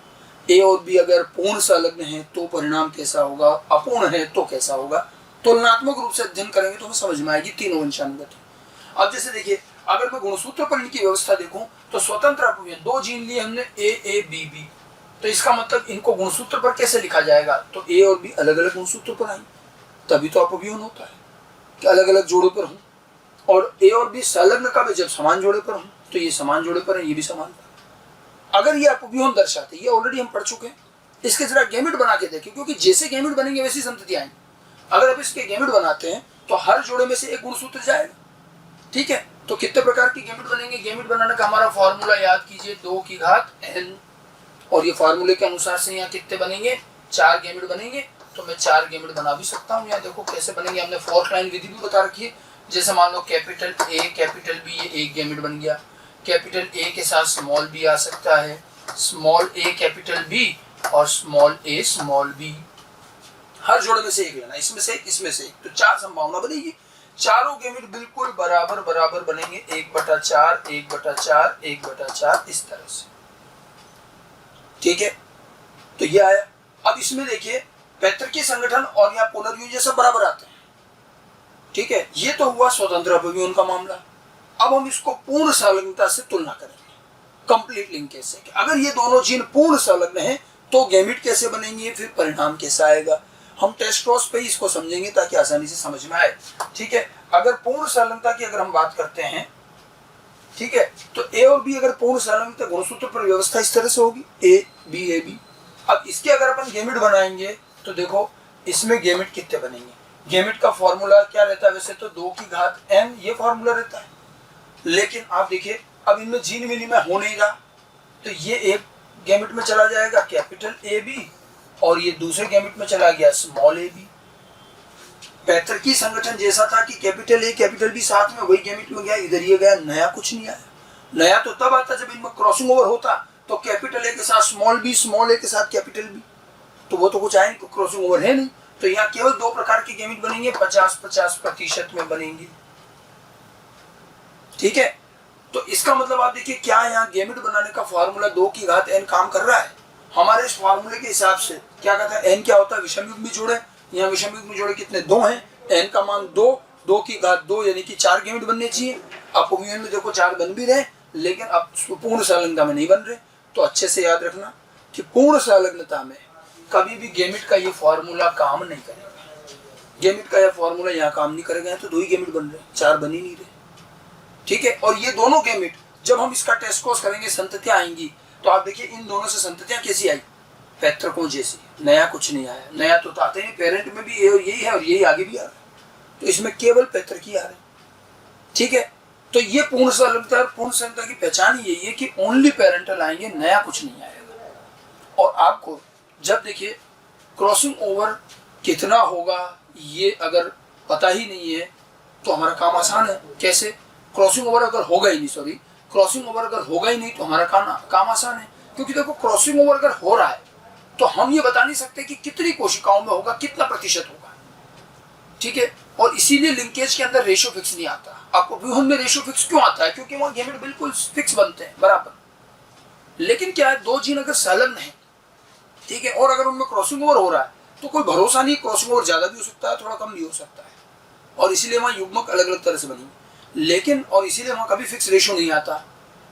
S1: ए और बी अगर पूर्ण संलग्न है तो परिणाम कैसा होगा, अपूर्ण है तो कैसा होगा। तुलनात्मक रूप से अध्ययन करेंगे तो हमें समझ में आएगी तीनों वंशानुगत। अब जैसे देखिए, अगर मैं गुणसूत्र पर इनकी व्यवस्था देखूं तो स्वतंत्र अपव्यूह 2 जीन लिए हमने ए बी बी, तो इसका मतलब इनको गुणसूत्र पर कैसे लिखा जाएगा, तो ए और बी अलग अलग गुणसूत्र पर आएंगे, तभी तो अपव्यूह होता है कि अलग अलग जोड़े पर हूं। और ए और बी संलग्न कब है, जब समान जोड़े पर हूं, तो ये समान जोड़े पर है, ये भी समान पर। अगर ये अपव्यूह दर्शाते, ये ऑलरेडी हम पढ़ चुके हैं, इसके जरा गैमेट बना के देखें, क्योंकि जैसे गैमेट बनेंगे वैसी संतति आएंगी। अगर आप इसके गैमेट बनाते हैं तो हर जोड़े में से एक गुणसूत्र जाएगा, ठीक है। तो कितने प्रकार के गैमेट बनेंगे, गैमेट बनाने का हमारा फॉर्मूला याद कीजिए, 2 की घात n, और ये फार्मूले के अनुसार से यहाँ कितने बनेंगे, 4 गैमेट बनेंगे। तो मैं 4 गैमेट बना भी सकता हूँ। यहाँ देखो कैसे बनेंगे, हमने फोर्थ लाइन विधि भी बता रखी है। जैसे मान लो कैपिटल ए कैपिटल बी, ये एक गैमेट बन गया, कैपिटल ए के साथ स्मॉल बी आ सकता है, स्मॉल ए कैपिटल बी और स्मॉल ए स्मॉल बी, हर जोड़े में से एक लेना, इसमें से एक, इसमें से एक, तो 4 संभावना बनेगी। चारों गैमेट बिल्कुल बराबर बराबर बनेंगे, 1/4 1/4 1/4 इस तरह से, ठीक है। तो ये आया। अब इसमें देखिए पैतृकीय संगठन और यहाँ पुनर्युज सब बराबर आते हैं, ठीक है। ये तो हुआ स्वतंत्र अपव्यूह का मामला। अब हम इसको पूर्ण संलग्नता से तुलना करेंगे, कंप्लीट लिंकेज से। अगर ये दोनों जीन पूर्ण संलग्न हैं तो गैमेट कैसे बनेंगे, फिर परिणाम कैसा आएगा। हम टेस्ट क्रॉस पे ही इसको समझेंगे ताकि आसानी से समझ में आए, ठीक है। अगर पूर्ण संलग्नता की अगर हम बात करते हैं, ठीक है, तो ए और बी अगर पूर्ण संलग्नता गुणसूत्र पर व्यवस्था इस तरह से होगी, ए बी। अब इसके अगर अपन गैमेट बनाएंगे तो देखो इसमें गैमेट कितने बनेंगे। गैमेट का फॉर्मूला क्या रहता है, वैसे तो 2 की घात n ये फॉर्मूला रहता है, लेकिन आप देखिए अब इनमें जीन विनिमय हो नहीं रहा, तो ये एक गैमेट में चला जाएगा कैपिटल ए बी, और ये दूसरे गैमेट में चला गया स्मॉल ए बी। पैतृकीय संगठन जैसा था कि कैपिटल ए कैपिटल बी साथ में, वही गैमेट में गया, इधर ये गया, नया कुछ नहीं आया। नया तो तब आता जब इनमें क्रॉसिंग ओवर होता, तो कैपिटल ए के साथ स्मॉल बी, स्मॉल ए के साथ कैपिटल बी, तो वो तो कुछ आए नहीं, क्रॉसिंग ओवर है नहीं। तो यहाँ केवल 2 प्रकार के गैमेट बनेंगे, 50-50% में बनेंगे, ठीक है। तो इसका मतलब आप देखिए क्या यहाँ गैमेट बनाने का फॉर्मूला 2 की घात n काम कर रहा है। हमारे इस फॉर्मूले के हिसाब से क्या कहता है, n क्या होता है, विषम युग्मी जोड़े। यहाँ विषम युग्मी जोड़े कितने, 2 हैं, n का मान 2 की घात 2 यानी कि 4 गैमेट बनने चाहिए। अपव्यूह में देखो 4 बन भी रहे, लेकिन अब पूर्ण संलग्नता में नहीं बन रहे। तो अच्छे से याद रखना कि पूर्ण संलग्नता में कभी भी गैमेट का ये फॉर्मूला काम नहीं करेगा। गैमेट का यह फॉर्मूला यहाँ काम नहीं करेगा, तो 2 ही गैमेट बन रहे, 4 बन ही नहीं रहे, ठीक है। और ये दोनों गैमेट जब हम इसका टेस्ट कोर्स करेंगे, संततियां आएंगी, तो आप देखिए इन दोनों से संततियां कैसी आई, पैतृकों जैसी, नया कुछ नहीं आया। नया तो आते नहीं, पेरेंट में भी ये और यही है और यही आगे भी आ रहा है, तो इसमें केवल पैतृक ही आ रहे हैं, ठीक है। तो ये पूर्ण संलग्नता और पूर्ण संलग्नता की पहचान ही यही है कि ओनली पेरेंटल आएंगे, नया कुछ नहीं आएगा। और आपको जब देखिए क्रॉसिंग ओवर कितना होगा ये अगर पता ही नहीं है तो हमारा काम आसान है। कैसे, क्रॉसिंग ओवर अगर होगा ही नहीं, क्रॉसिंग ओवर अगर होगा ही नहीं तो हमारा काम आसान है। क्योंकि देखो क्रॉसिंग ओवर अगर हो रहा है तो हम ये बता नहीं सकते कि कितनी कोशिकाओं में होगा, कितना प्रतिशत होगा, ठीक है। और इसीलिए लिंकेज के अंदर रेशियो फिक्स नहीं आता। आपको व्यूह में रेशियो फिक्स क्यों आता है, क्योंकि वहां गैमेट बिल्कुल फिक्स बनते हैं बराबर। लेकिन क्या है, 2 जीन अगर संलग्न है, ठीक है, और अगर उनमें क्रॉसिंग ओवर हो रहा है तो कोई भरोसा नहीं, क्रॉसिंग ओवर ज्यादा भी हो सकता है, थोड़ा कम भी हो सकता है, और इसीलिए वहां युग्मक अलग अलग तरह से बनेंगे। लेकिन और इसीलिए वहां कभी फिक्स रेशियो नहीं आता।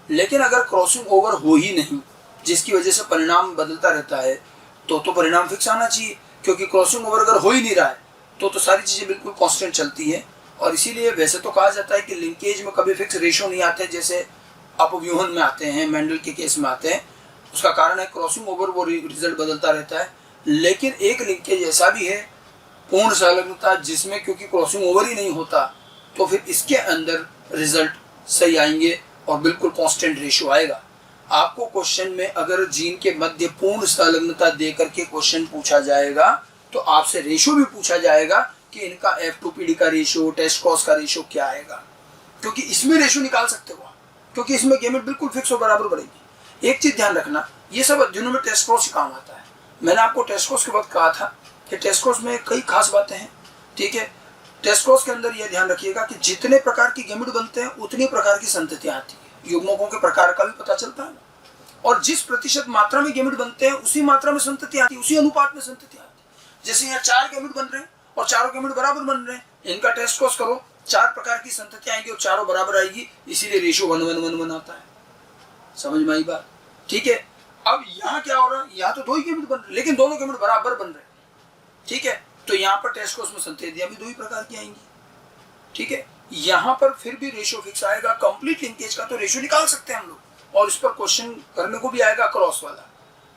S1: लेकिन अगर क्रॉसिंग ओवर हो ही नहीं, जिसकी वजह से परिणाम बदलता रहता है, तो परिणाम फिक्स आना चाहिए। क्योंकि क्रॉसिंग ओवर अगर हो ही नहीं रहा है तो सारी चीजें बिल्कुल कांस्टेंट चलती है। और इसीलिए वैसे तो कहा जाता है कि लिंकेज में कभी फिक्स रेशियो नहीं आते, जैसे अपव्यूहन में आते हैं, मेंडल के केस में आते हैं। उसका कारण है क्रॉसिंग ओवर, वो रिजल्ट बदलता रहता है। लेकिन एक लिंकेज ऐसा भी है, पूर्ण संलग्नता, जिसमें क्योंकि क्रॉसिंग ओवर ही नहीं होता, तो फिर इसके अंदर रिजल्ट सही आएंगे और बिल्कुल कांस्टेंट रेशियो आएगा। आपको क्वेश्चन में अगर जीन के मध्य पूर्ण संलग्नता दे करके क्वेश्चन पूछा जाएगा तो आपसे रेशियो भी पूछा जाएगा कि इनका F2PD का रेशियो, टेस्ट क्रॉस का रेशियो क्या आएगा, क्योंकि इसमें रेशियो निकाल सकते हो, क्योंकि इसमें गेमेट बिल्कुल फिक्स और बराबर बढ़ेगी। एक चीज ध्यान रखना, ये सब अध्ययनों में टेस्ट क्रॉस काम आता है। मैंने आपको टेस्ट क्रॉस के वक्त कहा था कि टेस्ट क्रॉस में कई खास बातें हैं, ठीक है। टेस्ट क्रॉस के अंदर यह ध्यान रखिएगा कि जितने प्रकार की गेमेट बनते हैं उतनी प्रकार की संततियां आती है, युग्मकों के प्रकार का भी पता चलता है, और जिस प्रतिशत मात्रा में गेमेट बनते हैं उसी मात्रा में संततियां आती है, उसी अनुपात में संततियां आती है। जैसे यहाँ 4 गेमेट बन रहे हैं और चारों गेमेट बराबर बन रहे हैं, इनका टेस्ट क्रॉस करो, 4 प्रकार की संततियां आएंगी और चारों बराबर आएगी, इसीलिए रेशियो 1:1:1 आता है। समझ में आई बात, ठीक है। अब यहाँ क्या हो रहा है, यहाँ तो 2 ही गेमेट बन रहे हैं लेकिन दोनों गेमेट बराबर बन रहे हैं, ठीक है। तो यहाँ पर टेस्ट क्रॉस में संततियां भी 2 ही प्रकार की आएंगी, ठीक है। यहाँ पर फिर भी रेशियो फिक्स आएगा। कंप्लीट लिंकेज का तो रेशियो निकाल सकते हैं हम लोग, और इस पर क्वेश्चन करने को भी आएगा क्रॉस वाला,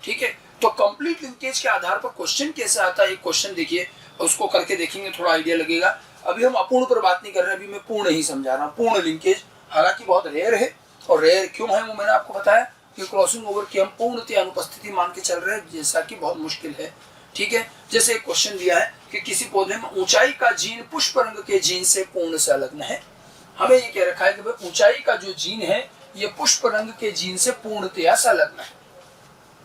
S1: ठीक है। तो कंप्लीट लिंकेज के आधार पर क्वेश्चन कैसे आता है, एक क्वेश्चन देखिए, उसको करके देखेंगे, थोड़ा आइडिया लगेगा। अभी हम अपूर्ण पर बात नहीं कर रहे हैं, अभी मैं पूर्ण ही समझा रहा हूँ। पूर्ण लिंकेज हालांकि बहुत रेयर है, और रेयर क्यों है वो मैंने आपको बताया कि क्रॉसिंग ओवर की हम पूर्णतः अनुपस्थिति मान के चल रहे हैं, जैसा कि बहुत मुश्किल है, ठीक है। जैसे एक क्वेश्चन दिया है कि किसी पौधे में ऊंचाई का जीन पुष्प रंग के जीन से पूर्ण संलग्न है। हमें ये कह रखा है कि भाई ऊंचाई का जो जीन है ये पुष्प रंग के जीन से पूर्णतया संलग्न है,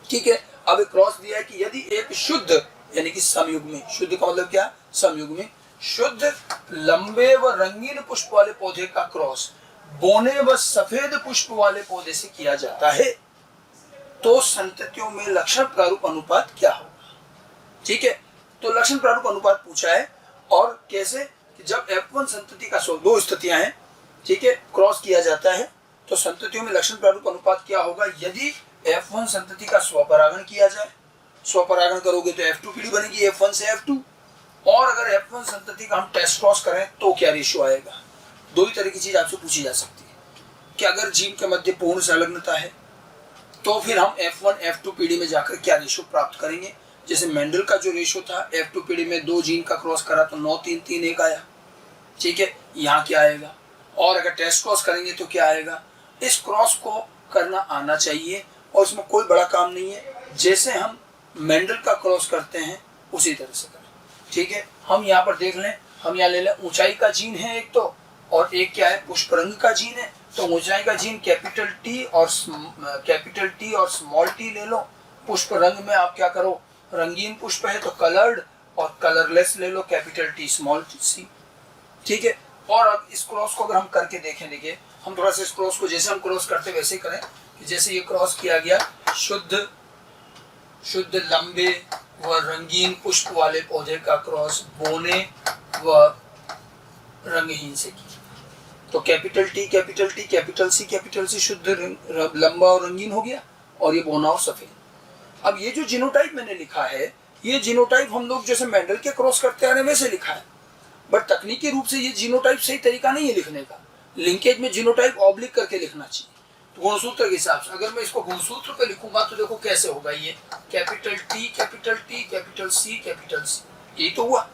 S1: ठीक है। अब एक क्रॉस दिया है कि यदि एक शुद्ध यानी कि समयुग्मी, शुद्ध का मतलब क्या, समयुग्मी शुद्ध लंबे व रंगीन पुष्प वाले पौधे का क्रॉस बोने व सफेद पुष्प वाले पौधे से किया जाता है, तो संततियों में लक्षण प्रारूप अनुपात क्या होगा, ठीक है। तो लक्षण प्रारूप अनुपात पूछा है, और कैसे कि जब F1 संतति का 2 स्थितियां हैं, ठीक है, क्रॉस किया जाता है तो संततियों में लक्षण प्रारूप अनुपात क्या होगा। यदि F1 संतति का स्वपरागण किया जाए, स्वपरागण करोगे तो F2PD बनेगी F1 से F2, और अगर F1 संतति का हम टेस्ट क्रॉस करें तो क्या रेशियो आएगा। 2 ही तरह की चीज आपसे पूछी जा सकती है कि अगर जीन के मध्य पूर्ण संलग्नता है तो फिर हम F1 F2PD में जाकर क्या रेशियो प्राप्त करेंगे। जैसे मेंडल का जो रेशियो था, F2PD में 2 जीन का क्रॉस करा तो 9:3:3:1 आया, ठीक है। यहाँ क्या आएगा, और अगर टेस्ट क्रॉस करेंगे तो क्या आएगा। इस क्रॉस को करना आना चाहिए, और इसमें कोई बड़ा काम नहीं है, जैसे हम मेंडल का क्रॉस करते हैं उसी तरह से करें, ठीक है। हम यहाँ पर देख लें, हम यहाँ ले लें ऊंचाई का जीन है एक तो, और एक क्या है, पुष्प रंग का जीन है। तो ऊंचाई का जीन कैपिटल टी और स्मॉल टी ले लो। पुष्प रंग में आप क्या करो, रंगीन पुष्प है तो कलर्ड, और कलरलेस ले लो कैपिटल टी स्मॉल सी, ठीक है। और अब इस क्रॉस को अगर हम करके देखें, देखिए हम थोड़ा सा इस क्रॉस को जैसे हम क्रॉस करते वैसे ही करें, कि जैसे ये क्रॉस किया गया शुद्ध लंबे व रंगीन पुष्प वाले पौधे का क्रॉस बोने व रंगहीन से किया, तो कैपिटल सी शुद्ध लंबा और रंगीन हो गया, और ये बोना और सफेद। अब ये जो जीनोटाइप मैंने लिखा है, ये जीनोटाइप हम लोग जैसे मेंडल के क्रॉस करते आ रहे हैं वैसे लिखा है, बट तकनीकी रूप से ये जीनोटाइप सही तरीका नहीं है लिखने का। लिंकेज में जीनोटाइप ऑब्लिक करके लिखना चाहिए, तो गुणसूत्र के हिसाब से। अगर मैं इसको गुणसूत्र पे लिखूंगा तो देखो कैसे होगा, ये कैपिटल टी कैपिटल सी, यही तो हुआ।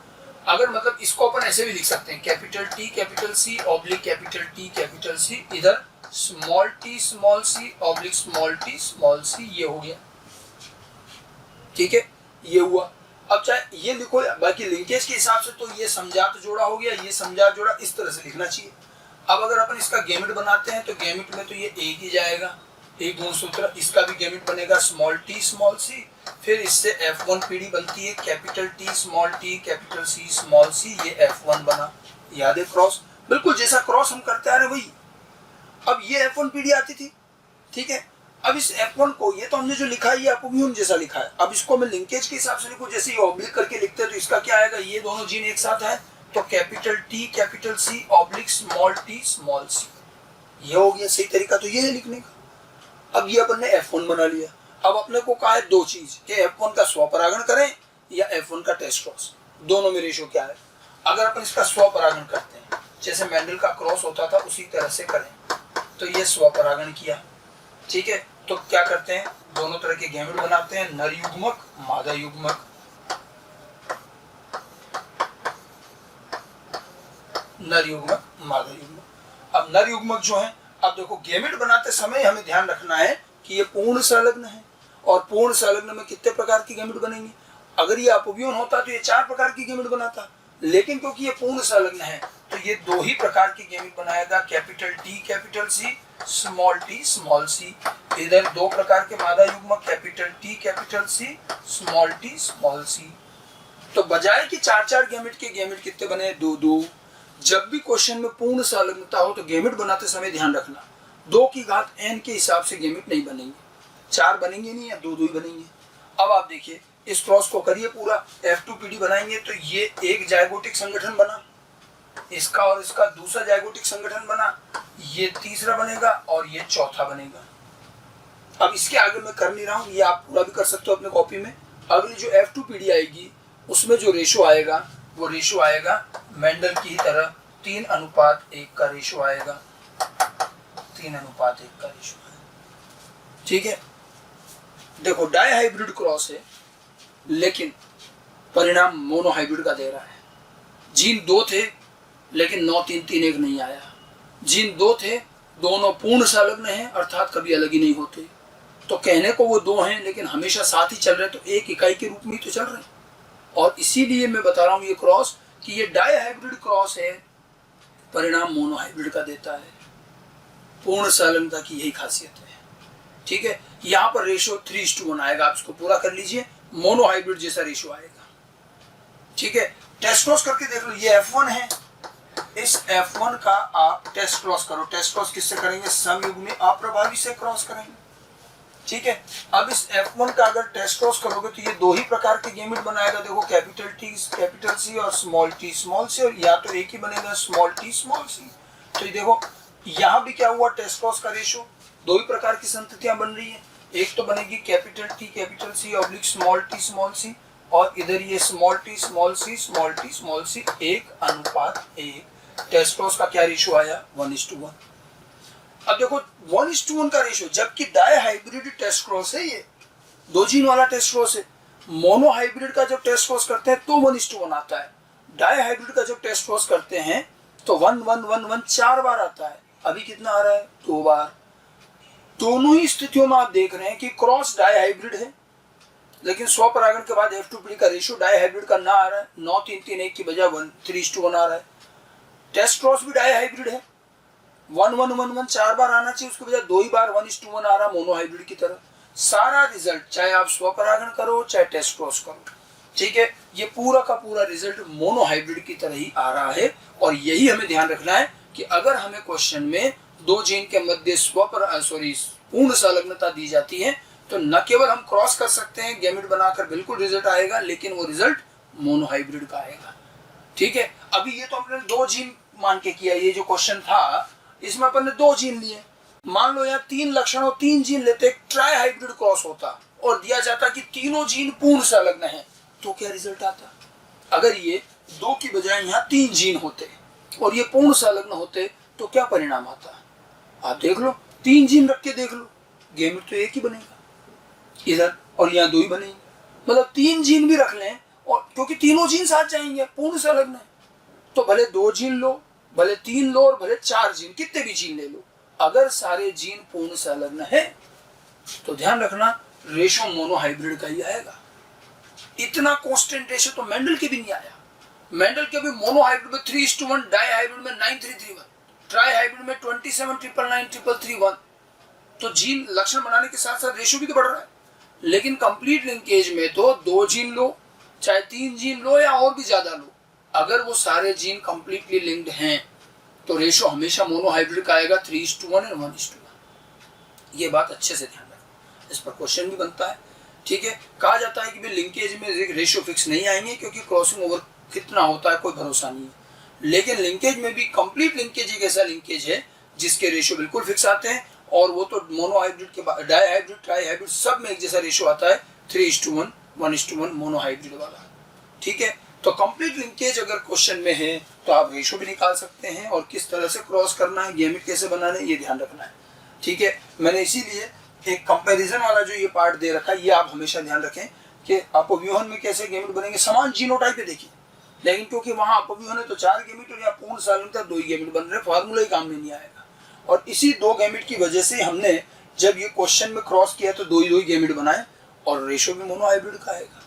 S1: अगर मतलब इसको अपन ऐसे भी लिख सकते हैं, capital T capital C oblique capital T capital C, इधर small T small C oblique small T small C, ये हो गया, ठीक है, ये हुआ। अब चाहे ये लिखो, बाकी लिंकेज के हिसाब से तो ये समझात जोड़ा हो गया, ये समझात जोड़ा, इस तरह से लिखना चाहिए। अब अगर अपन इसका गेमिट बनाते हैं तो गेमिट में तो ये एक ही जाएगा, एक गुणसूत्र, इसका भी गेमिट बनेगा स्मॉल टी स्मॉल सी, फिर इससे F1PD बनती है capital T small T capital C small C, ये F1 बना। याद है क्रॉस, बिल्कुल जैसा क्रॉस हम करते आ रहे वही। अब ये F1PD आती थी, ठीक है। अब इस F1 को, ये तो हमने जो लिखा है ये अपोमियन जैसा लिखा है, अब इसको मैं लिंकेज के हिसाब से लिखूं, जैसे ये ऑब्लिक करके लिखते हैं तो इसका क्या आएगा, ये दोनों जीन एक साथ है तो capital T capital C oblique small T small C, ये हो गया। सही तरीका तो ये है लिखने का। अब ये अपन ने F1 बना लिया। अब अपने को कहा है 2 चीज कि F1 का स्वपरागण करें या F1 का टेस्ट क्रॉस, दोनों में रेशियो क्या है। अगर अपन इसका स्वपरागण करते हैं, जैसे मेंडल का क्रॉस होता था उसी तरह से करें, तो ये स्वपरागण किया, ठीक है। तो क्या करते हैं, दोनों तरह के गेमेट बनाते हैं, नर युग्मक मादा युग्मक। नर युग्मक मादा युग्मक। अब नर युग्मक जो है, अब देखो गेमेट बनाते समय हमें ध्यान रखना है कि ये पूर्ण संलग्न है, और पूर्ण संलग्न में कितने प्रकार की गेमेट बनेंगे। अगर ये अपव्यूहन होता तो ये 4 प्रकार की गेमेट बनाता, लेकिन क्योंकि ये पूर्ण संलग्न है तो ये दो ही प्रकार के गैमेट बनाएगा, capital T capital C, small T small C. इधर दो प्रकार के मादा युग्मक, capital T capital C, small T small C. तो बजाय कि 4-4 गैमेट के गैमेट कितने बने, 2-2। जब भी क्वेश्चन में पूर्ण संलग्नता हो तो गैमेट बनाते समय ध्यान रखना 2 की घात n के हिसाब से गैमेट नहीं बनेंगे, 4 बनेंगे नहीं या 2-2 ही बनेंगे। अब आप देखिए इस क्रॉस को करिए पूरा, F2PD बनाएंगे तो ये एक जायगोटिक संगठन बना, इसका और इसका दूसरा जायगोटिक संगठन बना, ये तीसरा बनेगा और ये चौथा बनेगा। अब इसके आगे मैं कर नहीं रहा हूं, ये आप पूरा भी कर सकते हो अपने कॉपी में। अगली जो F2PD आएगी उसमें जो रेशो आएगा वो रेशो आएगा मेंडल की तरह 3:1 का रेशो आएगा, 3:1 का रेशो है। ठीक है, देखो डायहाइब्रिड क्रॉस है लेकिन परिणाम मोनोहाइब्रिड का दे रहा है। जीन 2 थे लेकिन 9-3-3-1 नहीं आया। जीन 2 थे, दोनों पूर्ण संलग्न हैं अर्थात कभी अलग ही नहीं होते। तो कहने को वो 2 हैं लेकिन हमेशा साथ ही चल रहे, तो एक इकाई के रूप में ही तो चल रहे हैं। और इसीलिए मैं बता रहा हूं ये क्रॉस कि ये डायहाइब्रिड क्रॉस है, परिणाम मोनोहाइब्रिड का देता है। पूर्ण संलग्नता की यही खासियत है। ठीक है, यहाँ पर रेशो 3:1 आएगा, आप इसको पूरा कर लीजिए, मोनोहाइब्रिड जैसा रेशो आएगा। ठीक है, टेस्ट क्रॉस करके देख लो, ये F1 है, इस F1 का आप टेस्ट क्रॉस करो। टेस्ट क्रॉस किससे करेंगे, समयुग्मी अप्रभावी से क्रॉस करेंगे। ठीक है, अब इस F1 का अगर टेस्ट क्रॉस करोगे तो ये 2 ही प्रकार के गैमेट बनाएगा। देखो कैपिटल टी कैपिटल सी और स्मॉल टी स्मॉल सी, और या तो एक ही बनेगा स्मॉल टी स्मॉल सी। तो ये देखो यहाँ भी क्या हुआ, टेस्ट क्रॉस का रेशो 2 ही प्रकार की संततियां बन रही है। एक तो बनेगी capital T capital C oblique small T small C, और इधर ये स्मॉल टी स्मॉल सी small T small C 1:1। Test cross का क्या रेशो आया, 1:1। अब देखो 1:1 का रेशो, जबकि डायहाइब्रिड टेस्ट क्रॉस है, ये 2 जीन वाला टेस्ट क्रॉस है। मोनोहाइब्रिड का जब टेस्ट क्रॉस करते हैं तो 1:1 आता है। डायहाइब्रिड का जब टेस्ट क्रॉस करते हैं तो 1:1:1:1 4 बार आता है। अभी कितना आ रहा है, 2 बार। दोनों ही स्थितियों में आप देख रहे हैं कि क्रॉस डायहाइब्रिड है, लेकिन स्वपरागण के बाद F2PD का रेशो डायहाइब्रिड का ना आ रहा है, 9-3-3-1 की बजाय 3:1 आ रहा है। टेस्ट क्रॉस भी डायहाइब्रिड है, 1:1:1:1 4 बार आना चाहिए, उसके बजाय 2 ही बार 1:1 आ रहा मोनोहाइब्रिड की तरह। सारा रिजल्ट चाहे आप स्वपरागण करो चाहे टेस्ट क्रॉस करो, ठीक है, ये पूरा का पूरा रिजल्ट मोनोहाइब्रिड की तरह ही आ रहा है। और यही हमें ध्यान रखना है कि अगर हमें क्वेश्चन में 2 जीन के मध्य पूर्ण संलग्नता दी जाती है तो न केवल हम क्रॉस कर सकते हैं, गैमेट बनाकर बिल्कुल रिजल्ट आएगा, लेकिन वो रिजल्ट मोनोहाइब्रिड का आएगा। ठीक है, अभी ये तो हमने 2 जीन मान के किया, ये जो क्वेश्चन था इसमें अपन ने 2 जीन लिए। मान लो यहाँ 3 लक्षण और 3 जीन लेते, ट्राई हाइब्रिड क्रॉस होता और दिया जाता कि तीनों जीन पूर्ण संलग्न हैं, तो क्या रिजल्ट आता। अगर ये 2 की बजाय यहाँ 3 जीन होते और ये पूर्ण संलग्न होते तो क्या परिणाम आता। आप देख लो, 3 जीन रख के देख लो, गैमेट तो एक ही बनेगा इधर, और यहाँ 2 ही बनेंगे। मतलब 3 जीन भी रख लें, और क्योंकि तीनों जीन साथ जाएंगे, पूर्ण संलग्न है, तो भले 2 जीन लो, भले 3 लो और भले 4 जीन, कितने भी जीन ले लो, अगर सारे जीन पूर्ण संलग्न है तो ध्यान रखना रेशो मोनोहाइब्रिड का ही आएगा। इतना कांस्टेंट रेशो तो मेंडल के भी नहीं आया। मेंडल के भी मोनोहाइब्रिड में 3:1, डायहाइब्रिड में 9:3:3:1, ट्राइहाइब्रिड में 27:9:9:9:3:1। तो जीन लक्षण बनाने के साथ साथ रेशो भी तो बढ़ रहा है। लेकिन कंप्लीट लिंकेज में तो 2 जीन लो चाहे 3 जीन लो या और भी ज्यादा लो, अगर वो सारे जीन कंप्लीटली लिंक्ड हैं तो रेशो हमेशा मोनोहाइब्रिड का आएगा, 3:1 और 1:1। ये बात अच्छे से ध्यान रखना, इस पर क्वेश्चन भी बनता है। ठीक है, कहा जाता है कि भाई लिंकेज में रेशो फिक्स नहीं आएंगे क्योंकि क्रॉसिंग ओवर कितना होता है कोई भरोसा नहीं है। लेकिन लिंकेज में भी कंप्लीट लिंकेज एक ऐसा लिंकेज है जिसके रेशो बिल्कुल फिक्स आते हैं, और वो तो मोनोहाइब्रिड के बाद डायहाइब्रिड ट्राइहाइब्रिड सब में एक जैसा रेशो आता है, 3:1 1:1 मोनोहाइब्रिड वाला। ठीक है, तो कंप्लीट लिंकेज अगर क्वेश्चन में है तो आप रेशो भी निकाल सकते हैं, और किस तरह से क्रॉस करना है, गैमेट कैसे बनाना है, ये ध्यान रखना है। ठीक है, मैंने इसीलिए एक कंपैरिजन वाला जो ये पार्ट दे रखा है, ये आप हमेशा ध्यान रखें कि अपव्यूहन में कैसे गैमेट बनेंगे। समान जीनोटाइप है देखिए, लेकिन क्योंकि वहां अपव्यूहन है तो 4 गैमेट और यहाँ पूर्ण संलग्नता 2 ही गैमेट बन रहे, फार्मूला ही काम में नहीं आएगा। और इसी 2 गैमेट की वजह से हमने जब ये क्वेश्चन में क्रॉस किया तो 2 ही गैमेट बनाए, और रेशो भी मोनोहाइब्रिड का आएगा।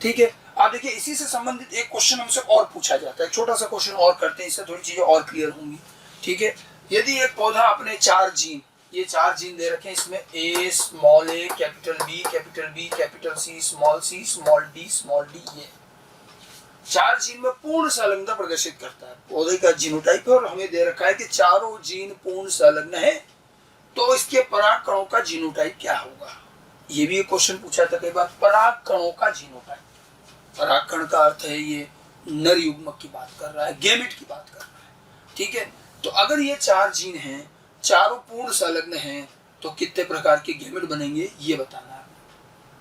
S1: ठीक है, आप देखिए इसी से संबंधित एक क्वेश्चन हमसे और पूछा जाता है, छोटा सा क्वेश्चन और करते हैं, इससे थोड़ी चीजें और क्लियर होंगी। ठीक है, यदि एक पौधा अपने 4 जीन, ये 4 जीन दे रखे हैं, इसमें A small A, capital B, capital C, small D, ये 4 जीन में पूर्ण संलग्नता प्रदर्शित करता है। पौधे का जीनोटाइप है और हमें दे रखा है कि चारों जीन पूर्ण संलग्न है, तो इसके पराग कणों का जीनोटाइप क्या होगा। ये भी एक क्वेश्चन पूछा था कई बार, पराग कणों का जीनोटाइप। पराग कण का अर्थ है ये नर युग्मक की बात कर रहा है, गेमिट की बात कर रहा है। ठीक है, तो अगर ये 4 जीन हैं, चारों पूर्ण संलग्न हैं, तो कितने प्रकार के गेमिट बनेंगे ये बताना है।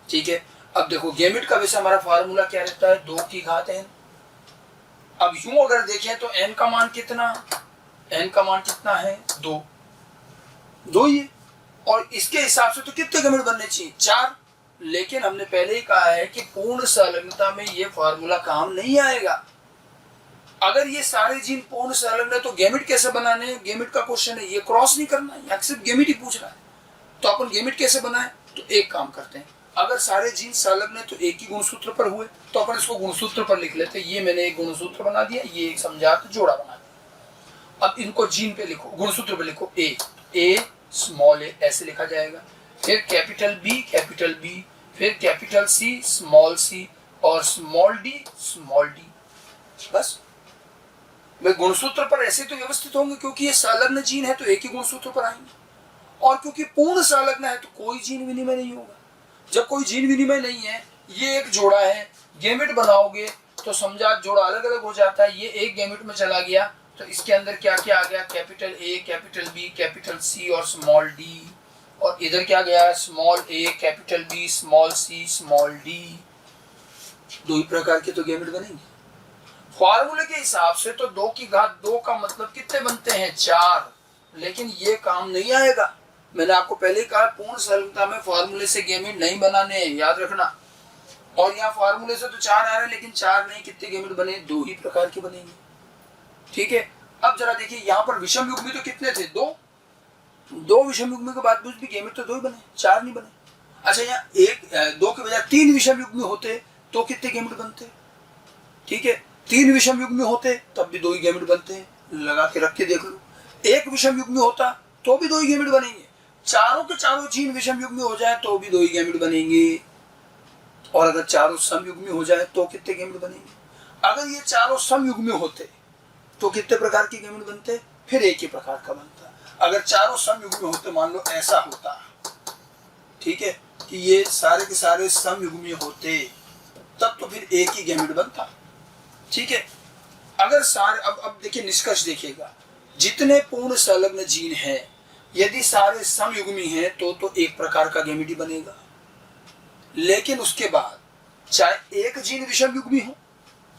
S1: ठीक है, अब देखो गेमिट का वैसे हमारा फार्मूला क्या रहता है, 2 की घात n। अब यूं अगर देखें तो n का मान कितना है, 2 ही है, और इसके हिसाब से तो कितने गेमिट बनने चाहिए, 4। लेकिन हमने पहले ही कहा है कि पूर्ण संलग्नता में ये फार्मूला काम नहीं आएगा। अगर ये सारे जीन पूर्ण संलग्न है तो गेमिट कैसे बनाने हैं, गेमिट का क्वेश्चन है, ये क्रॉस नहीं करना है, सिर्फ गेमिट ही पूछ रहा है। तो अपन गेमिट कैसे बनाए, तो एक काम करते हैं, अगर सारे जीन संलग्न है तो एक ही गुणसूत्र पर हुए, तो अपन इसको गुणसूत्र पर लिख लेते हैं। ये मैंने एक गुणसूत्र बना दिया, ये एक समझात जोड़ा बना दिया। अब इनको जीन पे लिखो, गुणसूत्र पे लिखो, ए स्मॉल ए ऐसे लिखा जाएगा, फिर कैपिटल बी, फिर कैपिटल सी और स्मॉल डी। बस वे गुणसूत्र पर ऐसे तो व्यवस्थित होंगे, क्योंकि ये संलग्न जीन है तो एक ही गुणसूत्र पर आएंगे, और क्योंकि पूर्ण संलग्न है तो कोई जीन विनिमय नहीं होगा। जब कोई जीन विनिमय नहीं है, ये एक जोड़ा है, गेमिट बनाओगे तो समझात जोड़ा अलग अलग हो जाता है। ये एक गेमिट में चला गया तो इसके अंदर क्या क्या आ गया, capital A, capital B, capital C और स्मॉल डी, और इधर क्या गया, स्मॉल ए, कैपिटल बी, स्मॉल सी, स्मॉल डी। 2 ही प्रकार के तो गेमिट बनेंगे। फॉर्मूले के हिसाब से तो 2 की घात 2 का मतलब कितने बनते हैं, 4। लेकिन ये काम नहीं आएगा, मैंने आपको पहले ही कहा पूर्ण संलग्नता में फॉर्मूले से गेमिट नहीं बनाने हैं, याद रखना। और यहाँ फॉर्मूले से तो 4 आ रहे हैं, लेकिन 4 नहीं, कितने गेमिट बने, 2 ही प्रकार के बनेंगे। ठीक है, अब जरा देखिए यहाँ पर विषम युग्मी तो कितने थे, 2 विषम युग्मी के बाद भी गेमिट तो 2 ही बने, 4 नहीं बने। अच्छा, यहाँ 2 के बजाय 3 विषम युग्मी होते तो कितने गेमिट बनते। ठीक है, 3 विषम युग्मी होते तब भी 2 ही गेमिट बनते हैं, लगा के रख के देख लो। 1 विषम युग्मी होता तो भी 2 ही गेमिट बनेंगे। चारों के चारों जीन विषम युग्मी हो जाए तो भी 2 ही गेमिट बनेंगे। और अगर चारों समयुग्मी हो जाए तो कितने गेमिट बनेंगे। अगर ये चारों समयुग्मी होते तो कितने प्रकार के गेमिट बनते, फिर एक ही प्रकार का बनता। अगर चारों समयुग्मी होते, मान लो ऐसा होता, ठीक है, कि ये सारे के सारे समयुग्मी होते, तब तो फिर एक ही गेमिट बनता। ठीक है, अगर सारे, अब देखिए निष्कर्ष देखिएगा, जितने पूर्ण संलग्न जीन हैं यदि सारे समयुग्मी हैं तो एक प्रकार का गेमिट ही बनेगा। लेकिन उसके बाद चाहे एक जीन विषम युग्मी हो,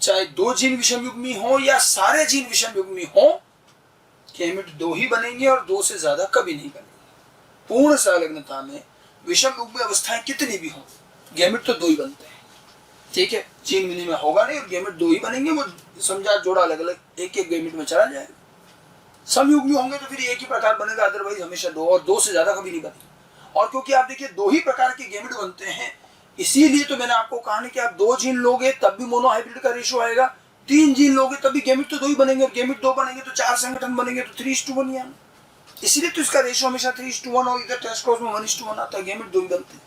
S1: चाहे 2 जीन विषम युग्मी हो, या सारे जीन विषम युग्मी हो, गेमिट 2 ही बनेंगे और 2 से ज्यादा कभी नहीं बनेंगे। पूर्ण संलग्नता में विषम युग्मी अवस्थाएं कितनी भी हो, गेमिट तो 2 ही बनते हैं। ठीक है, जीन विनिमय होगा नहीं और गेमिट 2 ही बनेंगे। वो समझा जोड़ा अलग अलग एक एक गेमिट में चला जाएगा। समयुग्मी होंगे तो फिर एक ही प्रकार बनेगा, अदरवाइज हमेशा 2 और 2 से ज्यादा कभी नहीं बनेगा। और क्योंकि आप देखिए 2 ही प्रकार के गेमिट बनते हैं, इसीलिए तो मैंने आपको कहा कि आप 2 जीन लोगे तब भी मोनोहाइब्रिड का रेशियो आएगा, 3 जीन लोगे तब भी गेमिट तो 2 ही बनेंगे, और गेमिट 2 बनेंगे तो 4 संगठन बनेंगे, तो 3:1 ही आना। इसीलिए तो इसका रेशियो हमेशा 3:1, और इधर टेस्ट क्रॉस में 1:1 आता है, गेमिट 2 ही बनते हैं।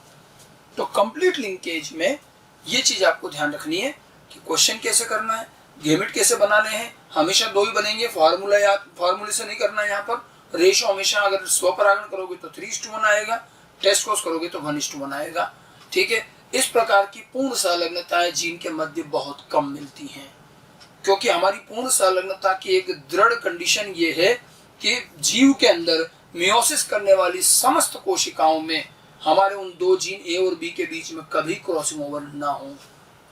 S1: तो कंप्लीट लिंकेज में ये चीज आपको ध्यान रखनी है कि क्वेश्चन कैसे करना है, गेमिट कैसे बनाने हैं, हमेशा 2 ही बनेंगे। फार्मूला या फार्मूले से नहीं करना है, यहाँ पर रेशियो हमेशा अगर स्वपरागण करोगे तो 3:1 आएगा, टेस्ट क्रॉस करोगे तो 1:1 आएगा। ठीक है, इस प्रकार की पूर्ण संलग्नताएं जीन के मध्य बहुत कम मिलती हैं, क्योंकि हमारी पूर्ण संलग्नता की एक दृढ़ कंडीशन ये है कि जीव के अंदर मियोसिस करने वाली समस्त कोशिकाओं में हमारे उन 2 जीन ए और बी के बीच में कभी क्रॉसिंग ओवर ना हो,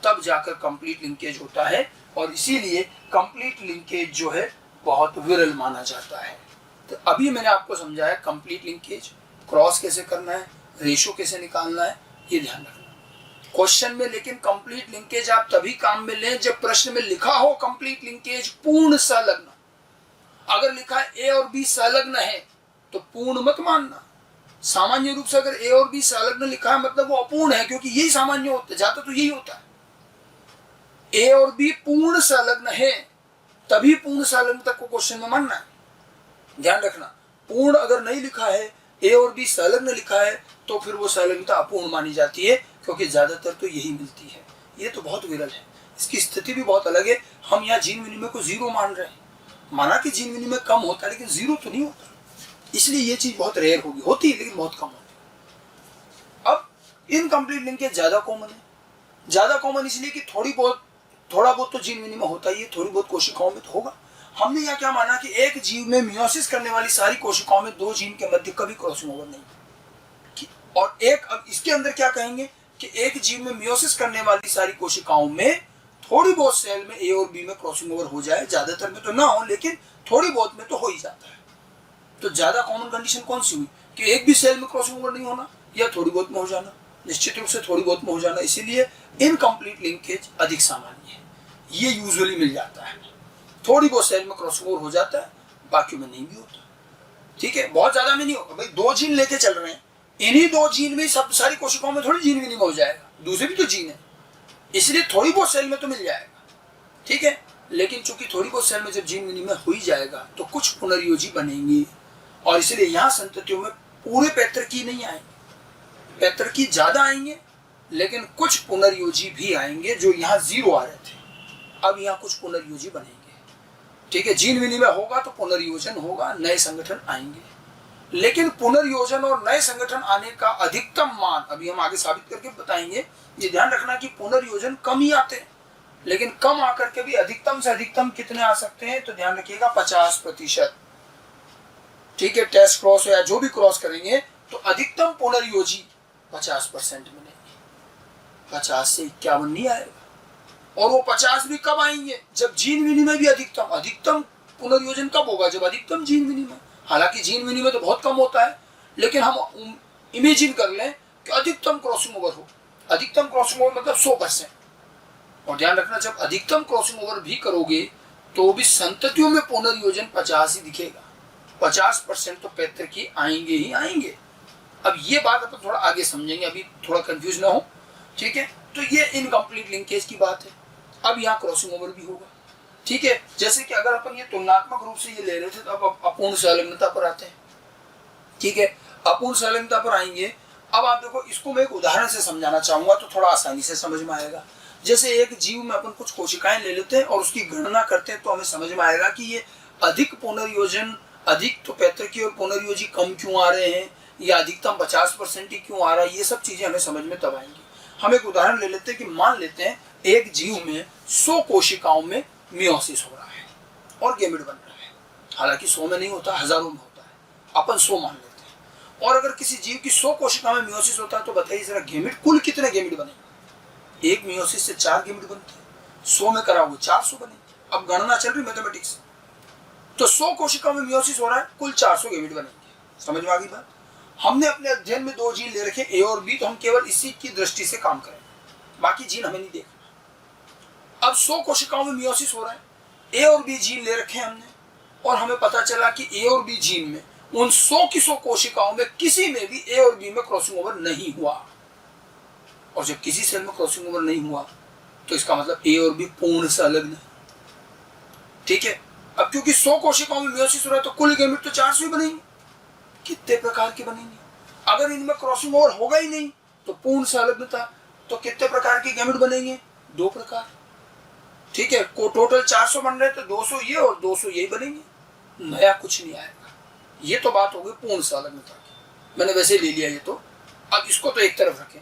S1: तब जाकर कंप्लीट लिंकेज होता है। और इसीलिए कंप्लीट लिंकेज जो है बहुत विरल माना जाता है। तो अभी मैंने आपको समझाया कंप्लीट लिंकेज, क्रॉस कैसे करना है, रेशियो कैसे निकालना है, ये ध्यान रखना क्वेश्चन में। लेकिन कंप्लीट लिंकेज आप तभी काम में लें जब प्रश्न में लिखा हो कंप्लीट लिंकेज पूर्ण संलग्न। अगर लिखा है ए और बी संलग्न है तो पूर्ण मत मानना। सामान्य रूप से अगर ए और बी संलग्न लिखा है मतलब वो अपूर्ण है, क्योंकि यही सामान्य होता है, जाता तो यही होता है। ए और बी पूर्ण संलग्न है, तभी पूर्ण संलग्नता को क्वेश्चन में मानना है। ध्यान रखना, पूर्ण अगर नहीं लिखा है, ए और बी संलग्न लिखा है, तो फिर वो संलग्नता अपूर्ण मानी जाती है, क्योंकि ज्यादातर तो यही मिलती है। ये तो बहुत विरल है, इसकी स्थिति भी बहुत अलग है। हम यहाँ जीन विनिमय को जीरो मान रहे हैं, माना कि जीन विनिमय कम होता है लेकिन जीरो तो नहीं होता, इसलिए ये चीज बहुत रेयर होगी, होती है लेकिन बहुत कम होती है। अब इनकम्प्लीट लिंकेज ज्यादा कॉमन है, ज्यादा कॉमन इसलिए कि थोड़ा बहुत तो जीन विनिमय होता ही है, थोड़ी बहुत कोशिकाओं में तो होगा। हमने यहाँ क्या माना कि एक जीव में मियोसिस करने वाली सारी कोशिकाओं में दो जीन के मध्य कभी क्रॉसिंग ओवर नहीं, और एक, अब इसके अंदर क्या कहेंगे कि एक जीव में मियोसिस करने वाली सारी कोशिकाओं में थोड़ी बहुत सेल में ए और बी में क्रॉसिंग ओवर हो जाए, ज्यादातर में तो ना हो लेकिन थोड़ी बहुत में तो हो ही जाता है। तो ज्यादा कॉमन कंडीशन कौन सी हुई कि एक भी सेल में क्रॉसिंग ओवर नहीं होना या थोड़ी बहुत में हो जाना, निश्चित रूप से थोड़ी बहुत में हो जाना, इसीलिए इनकम्प्लीट लिंकेज अधिक सामान्य है, ये यूजुअली मिल जाता है। थोड़ी बहुत सेल में क्रॉसिंग ओवर हो जाता है, बाकी में नहीं भी होता, ठीक है, बहुत ज्यादा में नहीं होगा। भाई दो जीन लेके चल रहे हैं, इन्हीं दो जीन में सब सारी कोशिकाओं में थोड़ी जीन विनिमय हो जाएगा, दूसरे भी तो जीन है, इसलिए थोड़ी बहुत सेल में तो मिल जाएगा, ठीक है। लेकिन चूंकि थोड़ी बहुत सेल में जब जीन विनिमय हो ही जाएगा तो कुछ पुनर्योजी बनेंगे, और इसलिए यहाँ संततियों में पूरे पैतृकी नहीं आएंगे, पैतृकी ज्यादा आएंगे लेकिन कुछ पुनर्योजी भी आएंगे जो यहाँ जीरो आ रहे थे, अब यहाँ कुछ पुनर्योजी बनेंगे, ठीक है। जीन विनिमय होगा तो पुनर्योजन होगा, नए संगठन आएंगे, लेकिन पुनर्योजन और नए संगठन आने का अधिकतम मान अभी हम आगे साबित करके बताएंगे। ये ध्यान रखना कि पुनर्योजन कम ही आते हैं, लेकिन कम आकर के भी अधिकतम से अधिकतम कितने आ सकते हैं, तो ध्यान रखिएगा 50%, ठीक है। टेस्ट क्रॉस या जो भी क्रॉस करेंगे तो अधिकतम पुनर्योजी 50% मिलेंगे, 50 से 51 नहीं आएगा। और वो 50 भी कब आएंगे, जब जीन विनिमय भी अधिकतम पुनर्योजन कब होगा, जब अधिकतम जीन विनिमय। हालांकि जीन विनिमय तो बहुत कम होता है, लेकिन हम इमेजिन कर लें कि अधिकतम क्रॉसिंग ओवर हो, अधिकतम क्रॉसिंग ओवर मतलब 100%। और ध्यान रखना, जब अधिकतम क्रॉसिंग ओवर भी करोगे तो भी संततियों में पुनर्योजन 50 ही दिखेगा, 50% तो पैतृकी आएंगे ही आएंगे। अब ये बात अपन थोड़ा आगे समझेंगे, अभी थोड़ा कंफ्यूज ना हो, ठीक है। तो ये इनकम्प्लीट लिंकेज की बात है। अब यहाँ क्रॉसिंग ओवर भी होगा, ठीक है। जैसे कि अगर अपन ये तुलनात्मक रूप से ये ले रहे थे तो अब अपूर्ण संलग्नता पर आते हैं, ठीक है। अपूर्ण संलग्नता पर आएंगे। अब आप देखो, इसको मैं एक उदाहरण से समझाना चाहूंगा तो थोड़ा आसानी से समझ में आएगा। जैसे एक जीव में अपन कुछ कोशिकाएं ले लेते हैं और उसकी गणना करते हैं तो हमें समझ में आएगा कि ये अधिक पुनर्योजन, अधिक तो पैतृकी और पुनर्योजी कम क्यों आ रहे हैं, या अधिकतम 50% ही क्यों आ रहा है, ये सब चीजें हमें समझ में तब आएंगी। हम एक उदाहरण ले लेते हैं कि मान लेते हैं एक जीव में 100 कोशिकाओं में मियोसिस हो रहा है और गेमिड बन रहा है। हालांकि 100 में नहीं होता, हजारों में होता है, अपन 100 मान लेते हैं। और अगर किसी जीव की 100 कोशिकाओं में मियोसिस होता है तो बताइए जरा गेमिड कुल कितने गेमिड बनेंगे। एक मियोसिस से 4 गेमिड बनते हैं, 100 में करा हुआ 400 बनेंगे। अब गणना चल रही मैथमेटिक्स, तो 100 कोशिकाओं में मियोसिस हो रहा है, कुल 400 गेमिड बनेंगे। समझ में आ गई बात। हमने अपने अध्ययन में 2 जीन ले रखे ए और बी, तो हम केवल इसी की दृष्टि से काम करें, बाकी जीन हमें नहीं देखना। अब 100 कोशिकाओं में मियोसिस हो रहा है, ए और बी जीन ले रखे हैं हमने, और हमें पता चला कि ए और बी जीन में उन 100 की 100 कोशिकाओं में किसी में भी ए और बी में क्रॉसिंग ओवर नहीं हुआ। और जब किसी सेल में क्रॉसिंग ओवर नहीं हुआ तो इसका मतलब ए और बी पूर्ण संलग्न है, ठीक है। अब क्योंकि 100 कोशिकाओं में मियोसिस हो रहा है तो कुल गेमिड तो 400 ही बनेंगे। कितने प्रकार के बनेंगे, अगर इनमें क्रॉसिंग ओवर होगा ही नहीं तो पूर्ण संलग्नता, तो कितने प्रकार के गेमिड बनेंगे, 2 प्रकार, ठीक है। को टोटल 400 बन रहे तो 200 ये और 200 यही बनेंगे, नया कुछ नहीं आएगा। ये तो बात हो गई पूर्ण संलग्नता की, मैंने वैसे ले लिया ये तो। अब इसको तो एक तरफ रखें,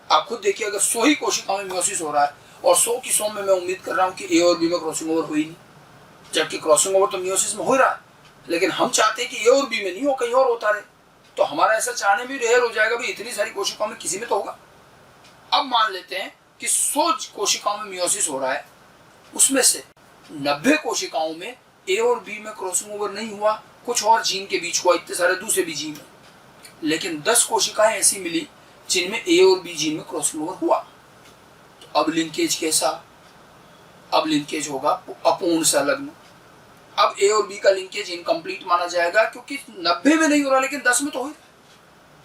S1: आप खुद देखिए, अगर 100 ही कोशिकाओं में मियोसिस हो रहा है और 100 की 100 में मैं उम्मीद कर रहा हूँ कि ए और बी में क्रॉसिंग ओवर हुई नहीं, जबकि क्रॉसिंग ओवर तो मियोसिस में हो रहा है, लेकिन हम चाहते हैं कि ए और बी में नहीं हो, कहीं और होता रहे, तो हमारा ऐसा चाहने भी रेयर हो जाएगा भाई, इतनी सारी कोशिकाओं में किसी में तो होगा। अब मान लेते हैं कि 100 कोशिकाओं में मियोसिस हो रहा है, उसमें से 90 कोशिकाओं में ए और बी में क्रॉसिंग ओवर नहीं हुआ, कुछ और जीन के बीच हुआ, इतने सारे दूसरे भी जीन है। लेकिन 10 कोशिकाएं ऐसी मिली जिनमें ए और बी जीन में क्रॉसिंग ओवर हुआ। तो अब लिंकेज कैसा, अब लिंकेज होगा अपूर्ण संलग्न। अब ए और बी का लिंकेज इनकम्प्लीट माना जाएगा, क्योंकि 90 में नहीं हो रहा लेकिन 10 में तो हो ही।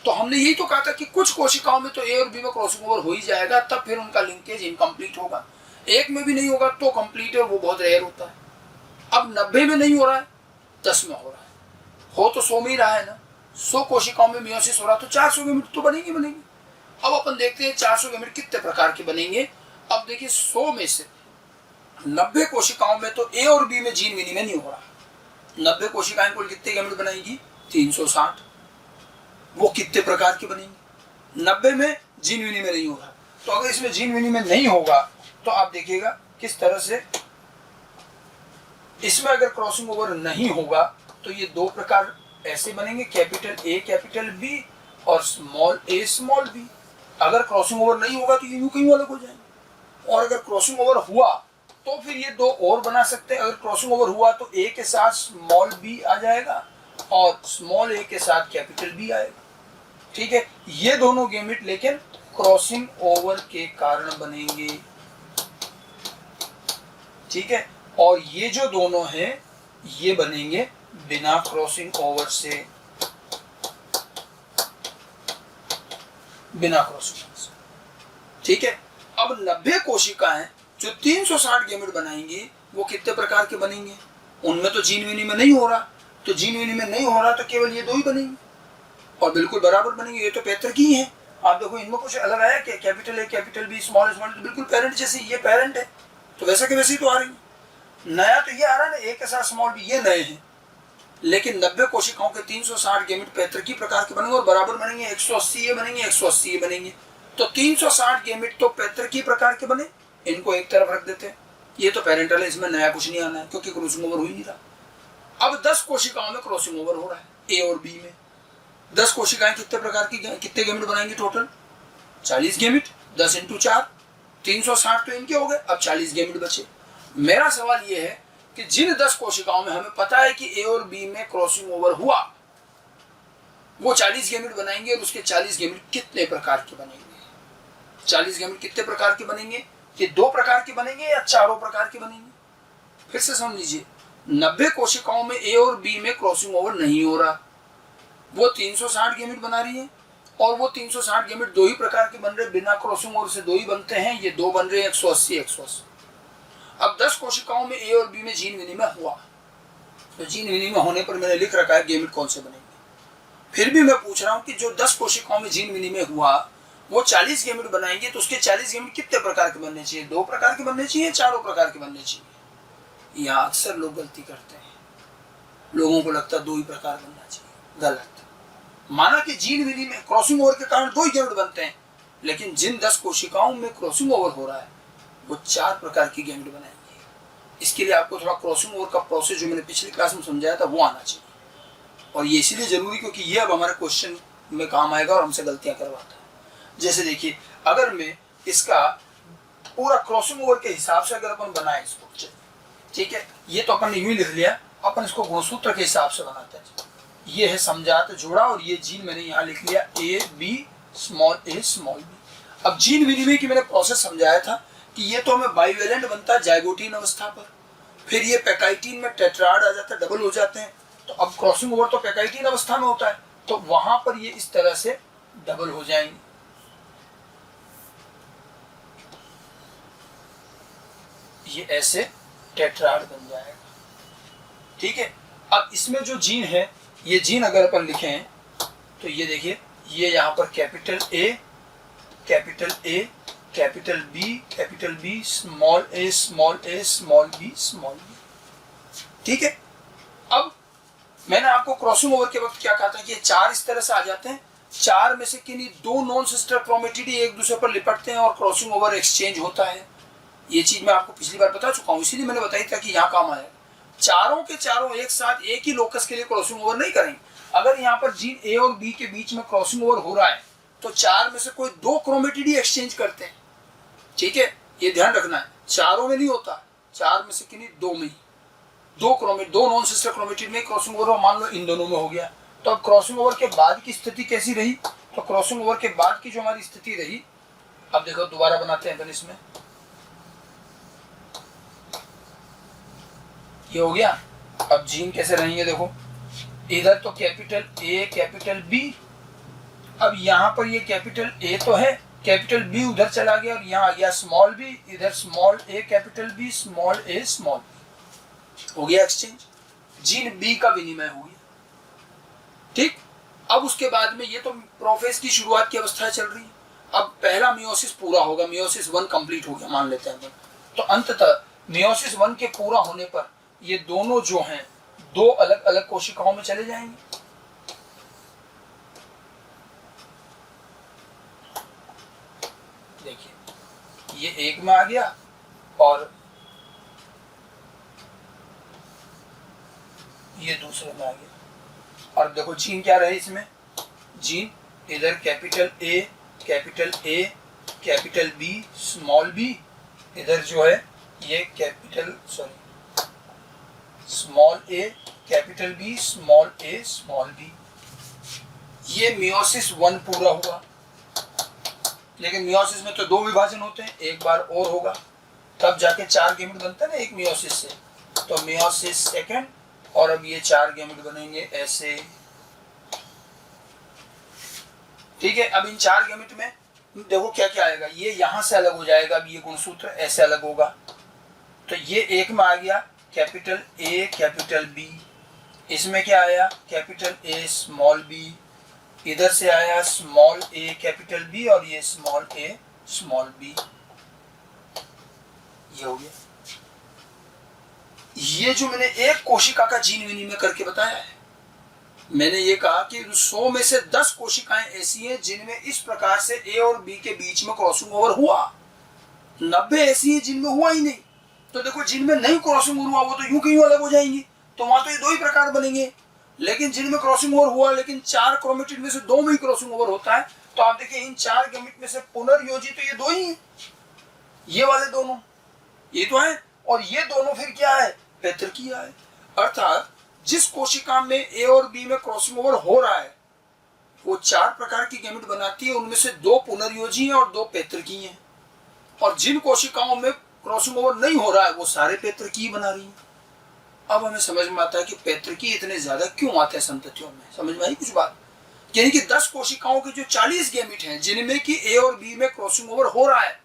S1: तो हमने यही तो कहा था कि कुछ कोशिकाओं में तो ए और बी में क्रॉसिंग ओवर हो ही जाएगा, तब फिर उनका लिंकेज इनकम्प्लीट होगा। 1 में भी नहीं होगा तो कंप्लीट है, वो बहुत रेयर होता है। अब 90 में नहीं हो रहा है, 10 में हो रहा है, हो तो 100 में ही रहा है ना। 100 कोशिकाओं में मियोसिस हो रहा है तो 400 गैमेट तो बनेंगे। अब अपन देखते हैं 400 गैमेट कितने प्रकार के बनेंगे। अब देखिए 100 में से 90 कोशिकाओं में तो ए और बी में जीन विनिमय नहीं हो रहा। 90 कोशिकाएं कुल कितने गैमेट बनाएंगी? 360। वो कितने प्रकार के बनेंगे? 90 में जीन विनिमय नहीं हो रहा, तो अगर इसमें जीन विनिमय नहीं होगा तो आप देखिएगा किस तरह से इसमें अगर क्रॉसिंग ओवर नहीं होगा तो ये 2 प्रकार ऐसे बनेंगे, कैपिटल ए कैपिटल बी और स्मॉल ए स्मॉल बी। अगर क्रॉसिंग ओवर नहीं होगा तो ये यूं कहीं अलग हो जाएंगे। और अगर क्रॉसिंग ओवर हुआ तो फिर ये 2 और बना सकते हैं। अगर क्रॉसिंग ओवर हुआ तो ए के साथ स्मॉल बी आ जाएगा और स्मॉल ए के साथ कैपिटल बी आएगा। ठीक है, ये दोनों गैमेट लेकिन क्रॉसिंग ओवर के कारण बनेंगे। ठीक है, और ये जो दोनों हैं ये बनेंगे बिना क्रॉसिंग ओवर से, बिना क्रॉसिंग ओवर से। ठीक है, अब 90 कोशिकाएं जो 360 गैमेट बनाएंगी वो कितने प्रकार के बनेंगे? उनमें तो जीन विनिमय नहीं हो रहा, तो जीन विनिमय नहीं हो रहा तो केवल ये 2 ही बनेंगे और बिल्कुल बराबर बनेंगे। ये तो पैतृक ही है। आप देखो इनमें कुछ अलग आया क्या? Capital A capital B small small, बिल्कुल पेरेंट जैसे, ये पेरेंट है तो वैसा के वैसे ही तो आ रही है। नया तो ये आ रहा है ना, ए के साथ स्मॉल बी, ये नए हैं। लेकिन 90 कोशिकाओं के 360 गैमेट पैतृकी प्रकार के बनेंगे और बराबर बनेंगे। 180 ये बनेंगे, 180 ये बनेंगे। तो 360 गैमेट तो पैतृकी प्रकार के बने, इनको एक तरफ रख देते हैं। ये तो पेरेंटल है, इसमें नया कुछ नहीं आना है क्योंकि क्रॉसिंग ओवर हो ही नहीं रहा। अब 10 कोशिकाओं में क्रॉसिंग ओवर हो रहा है, ए और बी में। 10 कोशिकाएं कितने प्रकार की, कितने गैमेट बनाएंगे? Total 40 gamete. 10 × 4 360 तो इनके हो गए। अब 40 गैमेट बचे। मेरा सवाल ये है कि जिन 10 कोशिकाओं में हमें पता है कि ए और बी में क्रॉसिंग ओवर हुआ, वो 40 गैमेट बनाएंगे और उसके 40 गैमेट कितने प्रकार के बनेंगे? 40 गैमेट कितने प्रकार के बनेंगे? ये 2 प्रकार के बनेंगे या 4 प्रकार के बनेंगे? फिर से समझ लीजिए, 90 कोशिकाओं में ए और बी में क्रॉसिंग ओवर नहीं हो रहा, वो 360 गैमेट बना रही है और वो 360 गैमेट 2 ही प्रकार के बन रहे, बिना क्रॉसिंग ओवर से 2 ही बनते हैं। ये 2 बन रहे हैं 180 180। अब 10 कोशिकाओं में ए और बी में जीन विनिमय हुआ, तो जीन विनिमय होने पर मैंने लिख रखा है गैमेट कौन से बनेंगे। फिर भी मैं पूछ रहा हूं कि जो 10 कोशिकाओं में जीन विनिमय हुआ वो 40 गैमेट बनाएंगे, तो उसके 40 गैमेट कितने प्रकार के बनने चाहिए? 2 प्रकार के बनने चाहिए, 4 प्रकार के बनने चाहिए? यहाँ अक्सर लोग गलती करते हैं। लोगों को लगता है 2 ही प्रकार बनना चाहिए। गलत। माना कि जीन विनिमय क्रॉसिंग ओवर के कारण 2 ही गैमेट बनते हैं, लेकिन जिन 10 कोशिकाओं में क्रॉसिंग ओवर हो रहा है वो 4 प्रकार की गैमेट बनाएंगे। इसके लिए आपको थोड़ा क्रॉसिंग ओवर का प्रोसेस जो मैंने पिछली क्लास में समझाया था वो आना चाहिए, और ये इसीलिए जरूरी क्योंकि ये अब हमारे क्वेश्चन में काम आएगा और हमसे गलतियां करवाता है। जैसे देखिए, अगर मैं इसका पूरा क्रॉसिंग ओवर के हिसाब से अगर अपन बनाए इसको, ठीक है, ये तो अपन ने यूं ही लिख लिया, अपन इसको गुणसूत्र के हिसाब से बनाते हैं। ये है समझात जोड़ा और ये जीन मैंने यहाँ लिख लिया A B small a small b. अब जीन विनिमय की मैंने प्रोसेस समझाया था कि ये तो हमें बाइवेलेंट बनता है जाइगोटीन अवस्था पर, फिर ये पैकाइटीन में टेट्राड आ जाता है, डबल हो जाते हैं। तो अब क्रॉसिंग ओवर तो पैकाइटीन अवस्था में होता है, तो वहां पर ये इस तरह से डबल हो जाएंगे। ये ऐसे टेट्राड बन जाएगा। ठीक है, अब इसमें जो जीन है, ये जीन अगर अपन लिखें तो ये देखिए, ये यहाँ पर capital A capital A capital B small a small a small b small b. ठीक है, अब मैंने आपको क्रॉसिंग ओवर के वक्त क्या कहा था कि ये 4 इस तरह से आ जाते हैं। 4 में से किन्हीं 2 नॉन सिस्टर क्रोमेटिड एक दूसरे पर लिपटते हैं और क्रॉसिंग ओवर एक्सचेंज होता है। ये चीज मैं आपको पिछली बार बता चुका हूँ, इसीलिए मैंने बताई था कि यहाँ काम आएगा। चारों के चारों एक साथ एक ही लोकस के लिए क्रॉसिंग ओवर नहीं करेंगे। अगर यहाँ पर जीन ए और बी के बीच में क्रॉसिंग ओवर हो रहा है तो 4 में से कोई 2 क्रोमेटिड ही एक्सचेंज करते हैं। ठीक है, ये ध्यान रखना है, चारों में नहीं होता, 4 में से किन्हीं 2 में ही, 2 नॉन सिस्टर क्रोमेटिड में क्रॉसिंग ओवर, मान लो इन दोनों में हो गया। तो अब क्रॉसिंग ओवर के बाद की स्थिति कैसी रही? तो क्रॉसिंग ओवर के बाद की जो हमारी स्थिति रही, अब देखो दोबारा बनाते हैं इसमें। ये हो गया। अब जीन कैसे रहेंगे देखो, इधर तो कैपिटल ए कैपिटल बी, अब यहाँ पर ये कैपिटल ए तो है कैपिटल बी उधर चला गया और यहाँ आ गया स्मॉल बी, इधर small A capital B, small a small B, हो गया एक्सचेंज, जीन बी का विनिमय हो गया। ठीक, अब उसके बाद में ये तो प्रोफेज की शुरुआत की अवस्था चल रही है। अब पहला मियोसिस पूरा होगा, मियोसिस 1 कंप्लीट हो गया मान लेते हैं, तो अंततः मियोसिस 1 के पूरा होने पर ये दोनों जो हैं दो अलग अलग कोशिकाओं में चले जाएंगे। देखिए ये एक में आ गया और ये दूसरे में आ गया। और देखो जीन क्या रहे इसमें, जीन इधर capital A capital B small b, इधर जो है ये capital small A capital B small a small b. ये मियोसिस 1 पूरा हुआ। लेकिन मियोसिस में तो 2 विभाजन होते हैं, एक बार और होगा तब जाके 4 गैमेट बनता है ना एक मियोसिस से। तो मियोसिस सेकंड, और अब ये 4 गैमेट बनेंगे ऐसे। ठीक है, अब इन 4 गैमेट में देखो क्या क्या आएगा, ये यहां से अलग हो जाएगा, अब ये गुणसूत्र ऐसे अलग होगा। तो ये एक में आ गया कैपिटल ए कैपिटल बी, इसमें क्या आया कैपिटल ए स्मॉल बी, इधर से आया स्मॉल ए कैपिटल बी और ये स्मॉल ए स्मॉल बी, ये हो गया। ये जो मैंने एक कोशिका का जीन विनिमय करके बताया है, मैंने ये कहा कि 100 में से 10 कोशिकाएं ऐसी हैं जिनमें इस प्रकार से ए और बी के बीच में क्रॉसिंग ओवर हुआ, 90 ऐसी हैं जिनमें हुआ ही नहीं। तो देखो जिनमें नहीं क्रॉसिंग ओवर हुआ वो तो यूं के यूं अलग हो जाएंगी, तो वहां तो ये 2 ही प्रकार बनेंगे। लेकिन जिनमें क्रॉसिंग ओवर हुआ, लेकिन 4 क्रोमेटिड में से 2 में ही क्रॉसिंग ओवर होता है, तो आप देखिए इन 4 गैमेट में से पुनर्योजी तो ये 2 ही हैं, ये वाले दोनों ये तो है, और ये दोनों फिर क्या है पैतृकीय है। अर्थात जिस कोशिका में ए और बी में क्रॉसिंग ओवर हो रहा है वो 4 प्रकार की गैमेट बनाती है, उनमें से 2 पुनर्योजी हैं और 2 पैतृकीय हैं। और जिन कोशिकाओं में क्रॉसिंग ओवर नहीं हो रहा है वो सारे पैतृकीय बना रही हैं। अब हमें समझ में आता है कि पैतृकीय इतने ज्यादा क्यों आते हैं संततियों में, समझ में आई कुछ बात। यानी कि 10 कोशिकाओं के जो 40 गैमेट हैं जिनमें कि ए और बी में क्रॉसिंग ओवर हो रहा है,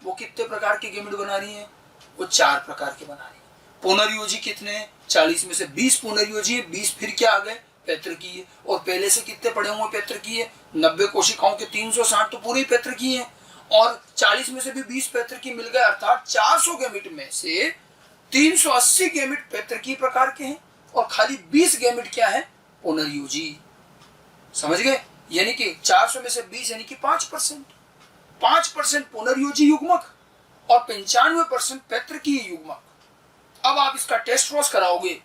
S1: वो कितने प्रकार के गैमेट बना रही हैं, वो 4 प्रकार के बना रही है। पुनर्योजी कितने हैं, 40 में से 20 पुनर्योजी है, 20 फिर क्या आ गए पैतृकीय। और पहले से कितने पड़े हुए पैतृकीय, 90 कोशिकाओं के 360 तो पूरे पैतृकीय हैं, और 40 में से भी 20 पैतृकीय मिल गए, अर्थात 400 गैमेट में से 380 गैमेट पैतृकीय प्रकार के हैं और खाली 20 गैमेट क्या है पुनर्योजी। समझ गए, यानी कि 400 में से 20 यानी कि 5% पुनर्योजी युग्मक और 95% पैतृकीय युग्मक। अब आप इसका टेस्ट क्रॉस कराओगे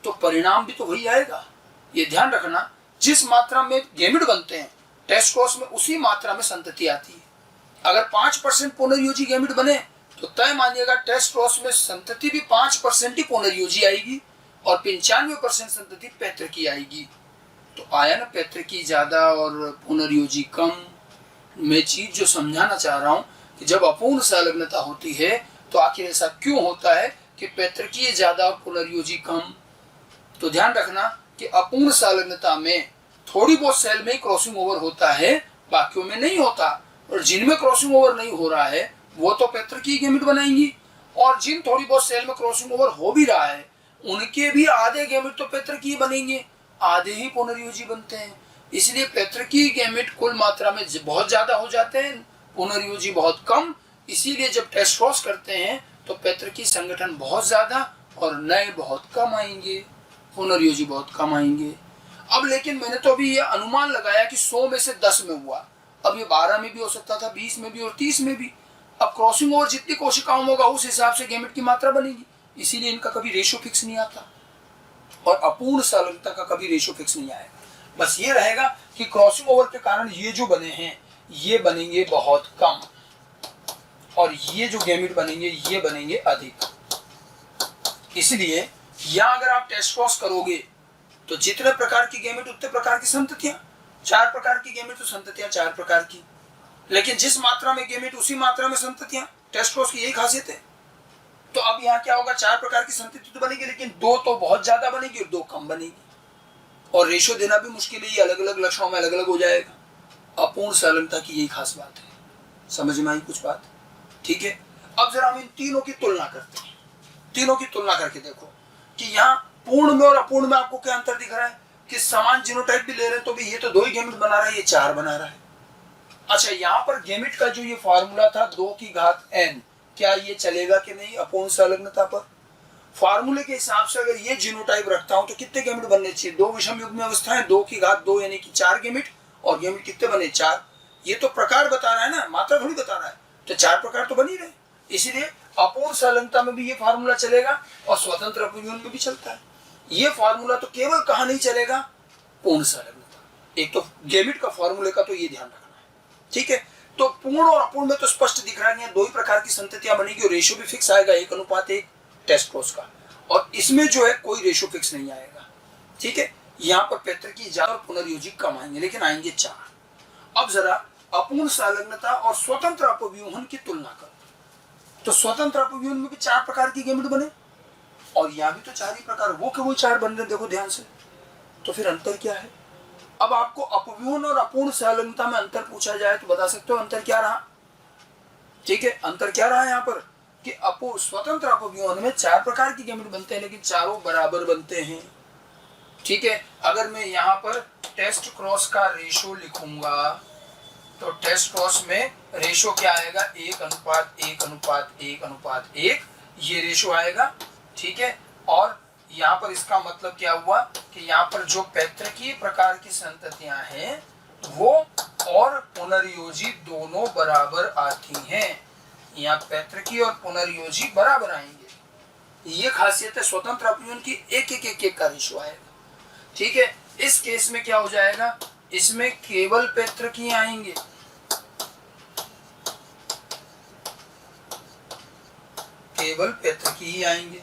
S1: तो परिणाम भी तो वही आएगा। ये ध्यान रखना, जिस मात्रा में गैमेट बनते हैं टेस्ट क्रॉस में उसी मात्रा में संतति आती है। अगर 5% पुनर्योजी गैमेट बने तो तय मानिएगा टेस्ट क्रॉस में संतति भी 5% ही पुनर्योजी आएगी और 95% संतति पैतृकीय आएगी। तो आया ना पैतृकीय ज्यादा और पुनर्योजी कम। मैं चीज जो समझाना चाह रहा हूं कि जब अपूर्ण संलग्नता होती है तो आखिर ऐसा क्यों होता है कि पैतृकीय ज्यादा और पुनर्योजी कम। तो ध्यान रखना कि अपूर्ण संलग्नता में थोड़ी बहुत सेल में ही क्रॉसिंग ओवर होता है, बाकियों में नहीं होता। और जिनमें क्रॉसिंग ओवर नहीं हो रहा है वो तो पैतृकीय गैमेट बनाएंगी, और जिन थोड़ी बहुत सेल में क्रॉसिंग ओवर हो भी रहा है उनके भी आधे गैमेट तो पैतृकीय बनेंगे, आधे ही पुनर्योजी बनते हैं। इसलिए पैतृकीय गैमेट कुल मात्रा में बहुत ज्यादा हो जाते हैं, पुनर्योजी बहुत कम। इसीलिए जब टेस्ट क्रॉस करते हैं तो पैतृकीय संगठन बहुत ज्यादा और नए बहुत कम आएंगे, पुनर्योजी बहुत कम आएंगे। अब लेकिन मैंने तो अभी ये अनुमान लगाया कि 100 में से 10 में हुआ, अब ये 12 में भी हो सकता था, 20 में भी और 30 में भी। अब क्रॉसिंग ओवर जितनी कोशिकाओं में होगा उस हिसाब से गैमेट की मात्रा बनेगी, इसीलिए इनका कभी रेशियो फिक्स नहीं आता और अपूर्ण संलग्नता का कभी रेशियो फिक्स नहीं आएगा। बस ये रहेगा कि क्रॉसिंग ओवर के कारण ये जो बने हैं ये बनेंगे बहुत कम और ये जो गैमेट बनेंगे ये बनेंगे अधिक। इसलिए यहां अगर आप टेस्ट क्रॉस करोगे तो जितने प्रकार की गैमेट उतने प्रकार की संततियां, 4 प्रकार की गैमेट तो संततियां 4 प्रकार की, लेकिन जिस मात्रा में गैमेट उसी मात्रा में संततियां। टेस्ट क्रॉस की यही खासियत है। तो अब यहाँ क्या होगा, 4 प्रकार की संतति तो बनेगी लेकिन 2 तो बहुत ज्यादा बनेगी और 2 कम बनेगी, और रेशियो देना भी मुश्किल है, ये अलग अलग लक्षणों में अलग अलग हो जाएगा। अपूर्ण संलग्नता की यही खास बात है। समझ में आई कुछ बात? ठीक है, अब जरा हम इन तीनों की तुलना करते हैं। तीनों की तुलना करके देखो कि यहाँ पूर्ण में और अपूर्ण में आपको क्या अंतर दिख रहा है कि समान जीनोटाइप भी ले रहे हैं तो भी ये तो 2 ही गैमेट बना रहा है, ये 4 बना रहा है। अच्छा, यहाँ पर गैमेट का जो ये फॉर्मूला था 2 की घात n, क्या ये चलेगा कि नहीं अपूर्ण संलग्नता पर? फार्मूले के हिसाब से अगर ये जीनोटाइप रखता हूं तो कितने गैमेट बनने चाहिए? 2 विषम युग्म अवस्थाएं, 2 की घात 2 यानी कि 4 गैमेट, और गैमेट कितने बने? 4। ये तो प्रकार बता रहा है ना, मात्रा थोड़ी बता रहा है, तो 4 प्रकार तो बन ही रहे। इसीलिए अपूर्ण संलग्नता में भी ये फार्मूला चलेगा और स्वतंत्र अपव्यूहन में भी चलता है। ये फार्मूला तो केवल कहां नहीं चलेगा? पूर्ण संलग्नता। एक तो गैमेट का फार्मूले का तो ये ध्यान रखना है, ठीक है। तो पूर्ण और अपूर्ण में तो स्पष्ट दिख रहा है कि 2 ही प्रकार की संततियां बनेगी और रेशियो भी फिक्स आएगा 1:1 टेस्ट क्रॉस का, और इसमें जो है कोई रेशियो फिक्स नहीं आएगा, ठीक है। यहाँ पर पैतृकी ज्यादा और पुनर्योजिक कम आएंगे, लेकिन आएंगे 4। अब जरा अपूर्ण संलग्नता और स्वतंत्र अपव्यूहन की तुलना करो तो स्वतंत्र अपव्यूहन में भी 4 प्रकार की गैमेट बने और यहाँ भी तो 4 ही प्रकार, वो के वो 4 बन रहे, देखो ध्यान से। तो फिर अंतर क्या है? अब आपको अपव्यूहन और अपूर्ण संलग्नता में अंतर पूछा जाए तो बता सकते हो अंतर क्या रहा? ठीक है, अंतर क्या रहा यहाँ पर कि स्वतंत्र अपव्यूहन में 4 प्रकार की गैमेट बनते हैं लेकिन चारों बराबर बनते हैं, ठीक है। अगर मैं यहाँ पर टेस्ट क्रॉस का रेशो लिखूंगा तो टेस्ट क्रॉस में रेशो क्या आएगा? 1:1:1:1, ये रेशो आएगा, ठीक है। और यहाँ पर इसका मतलब क्या हुआ कि यहाँ पर जो पैतृकीय प्रकार की संततियां हैं वो और पुनर्योजी दोनों बराबर आती हैं। यहाँ पैतृकीय और पुनर्योजी बराबर आएंगे। ये खासियत है स्वतंत्र अपव्यूहन की, 1:1:1 का रेशो आएगा, ठीक है। इस केस में क्या हो जाएगा? इसमें केवल पैतृकीय आएंगे, केवल पैतृकीय ही आएंगे,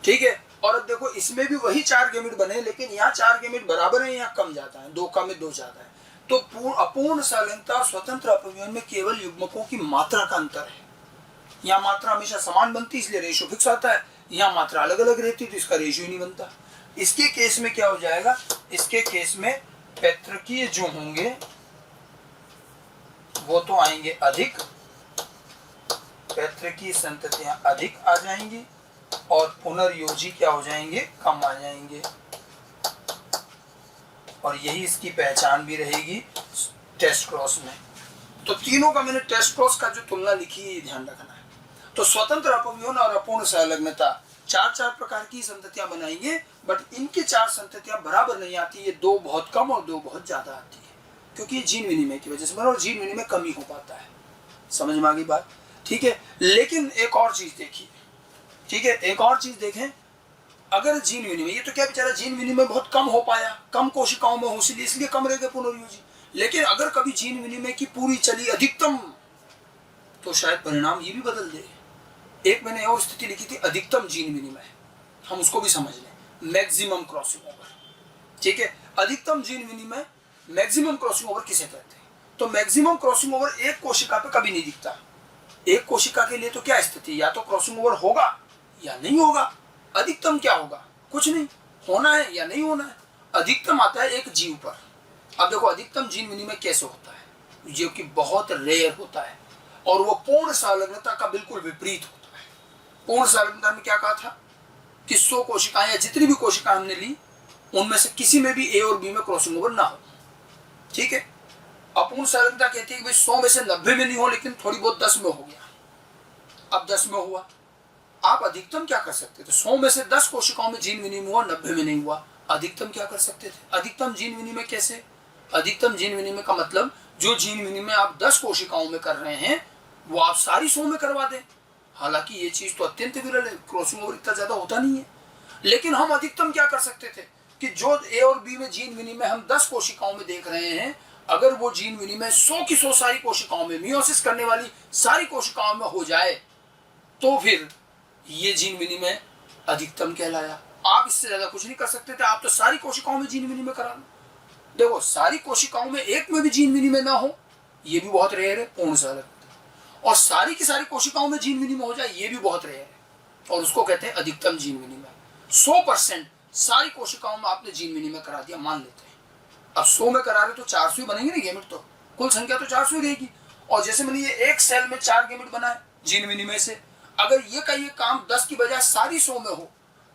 S1: ठीक है। और अब देखो इसमें भी वही 4 गैमेट बने लेकिन यहाँ 4 गैमेट बराबर है, यहाँ कम जाता है, 2 कम में 2 ज्यादा है। तो अपूर्ण संलग्नता और स्वतंत्र अपव्यूहन में केवल युग्मकों की मात्रा का अंतर है। यहाँ मात्रा हमेशा समान बनती है इसलिए रेशियो फिक्स आता है, यहाँ मात्रा अलग अलग रहती है तो इसका रेशियो ही नहीं बनता। इसके केस में क्या हो जाएगा? इसके केस में पैतृकीय जो होंगे वो तो आएंगे अधिक, पैतृकीय संततियां अधिक आ जाएंगी और पुनर्योजी क्या हो जाएंगे? कम आ जाएंगे। और यही इसकी पहचान भी रहेगी टेस्ट क्रॉस में। तो तीनों का मैंने टेस्ट क्रॉस का जो तुलना लिखी है ये ध्यान रखना है। तो स्वतंत्र अपव्यूहन और अपूर्ण संलग्नता 4 प्रकार की संततियां बनाएंगे, बट इनकी 4 संततियां बराबर नहीं आती, ये 2 बहुत कम और 2 बहुत ज्यादा आती है, क्योंकि ये जीन विनिमय की वजह से बना और जीन विनिमय कम ही हो पाता है। समझ में आ गई बात? ठीक है। लेकिन एक और चीज देखिए, ठीक है, एक और चीज देखें, अगर जीन विनिमय, ये तो क्या बेचारा जीन विनिमय बहुत कम हो पाया, कम कोशिकाओं में हो इसलिए कम रह गए पुनर्योजी। लेकिन अगर कभी जीन विनिमय की पूरी चली अधिकतम तो शायद परिणाम ये भी बदल दे। एक मैंने और स्थिति लिखी थी अधिकतम जीन विनिमय, हम उसको भी समझ लें, मैक्सिमम क्रॉसिंग ओवर, ठीक है। अधिकतम जीन विनिमय, मैक्सिमम क्रॉसिंग ओवर किसे कहते हैं? तो मैक्सिमम क्रॉसिंग ओवर एक कोशिका पे कभी नहीं दिखता। एक कोशिका के लिए तो क्या स्थिति, या तो क्रॉसिंग ओवर होगा या नहीं होगा। अधिकतम क्या होगा? कुछ नहीं, होना है या नहीं होना है। अधिकतम आता है एक जीव पर। अब देखो अधिकतम जीन विनिमय कैसे होता है, जो कि बहुत रेयर होता है और वो पूर्ण संलग्नता का बिल्कुल विपरीत होता है। पूर्ण संलग्नता में क्या कहा था कि 100 कोशिकाएं या जितनी भी कोशिकाएं हमने ली उनमें से किसी में भी ए और बी में क्रॉसिंग ओवर ना हो, ठीक है। अपूर्ण संलग्नता कहती है कि भाई 100 में से 90 में नहीं हो लेकिन थोड़ी बहुत 10 में हो गया। अब 10 में हुआ, आप अधिकतम क्या कर सकते थे? 100 में से 10 कोशिकाओं में जीन विनिमय हुआ, 90 में नहीं हुआ। अधिकतम क्या कर सकते थे? अधिकतम जीन विनिमय कैसे? अधिकतम जीन विनिमय का मतलब जो जीन विनिमय आप 10 कोशिकाओं में कर रहे हैं वो आप सारी 100 में करवा दें। हालांकि ये चीज तो अत्यंत विरल है, क्रॉसिंग ओवर इतना ज्यादा होता नहीं है, लेकिन हम अधिकतम क्या कर सकते थे कि जो ए और बी में जीन विनिमय हम 10 कोशिकाओं में देख रहे हैं, अगर वो जीन विनिमय 100 की 100 सारी कोशिकाओं में, मियोसिस करने वाली सारी कोशिकाओं में हो जाए तो फिर ये जीन विनिमय अधिकतम कहलाया। आप इससे ज्यादा कुछ नहीं कर सकते थे, आप तो सारी कोशिकाओं में जीन विनिमय करा लो। देखो सारी कोशिकाओं में एक में भी जीन विनिमय ना हो, ये भी बहुत रेयर है, पूर्ण संलग्नता। और सारी की सारी कोशिकाओं में जीन विनिमय हो जाए, ये भी बहुत रेयर है, और उसको कहते हैं अधिकतम जीन विनिमय। 100% सारी कोशिकाओं में आपने जीन विनिमय करा दिया, मान लेते हैं। अब 100 में करा रहे तो 400 ही बनेंगे ना गैमेट, तो कुल संख्या तो 400 ही रहेगी। और जैसे मैंने ये एक सेल में 4 गैमेट बनाए जीन विनिमय से, अगर ये का ये काम 10 की बजाय सारी 100 में हो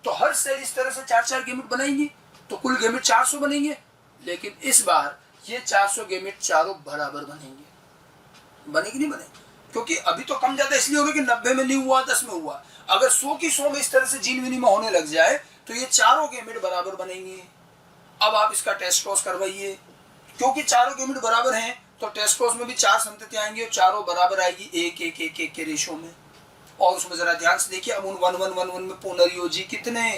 S1: तो हर सेल इस तरह से 4-4 गैमेट बनाएंगी तो कुल गैमेट 400 बनेंगे। लेकिन इस बार ये 400 गैमेट चारों बराबर बनेंगे। बने कि नहीं बने? क्योंकि अभी तो कम ज्यादा इसलिए होगा कि 90 में नहीं हुआ, 10 में हुआ। अगर 100 की 100 में इस तरह से जीन विनिमय होने लग जाए तो ये चारों गैमेट बराबर बनेंगे। अब आप इसका टेस्ट क्रॉस करवाइए, क्योंकि चारों गैमेट बराबर हैं तो टेस्ट क्रॉस में भी 4 संततियां आएंगी और चारों बराबर आएगी 1-1-1-1 के रेशो में। और उसमें जरा ध्यान से देखिए, अब उन 1-1-1-1 में पुनर्योजी कितने,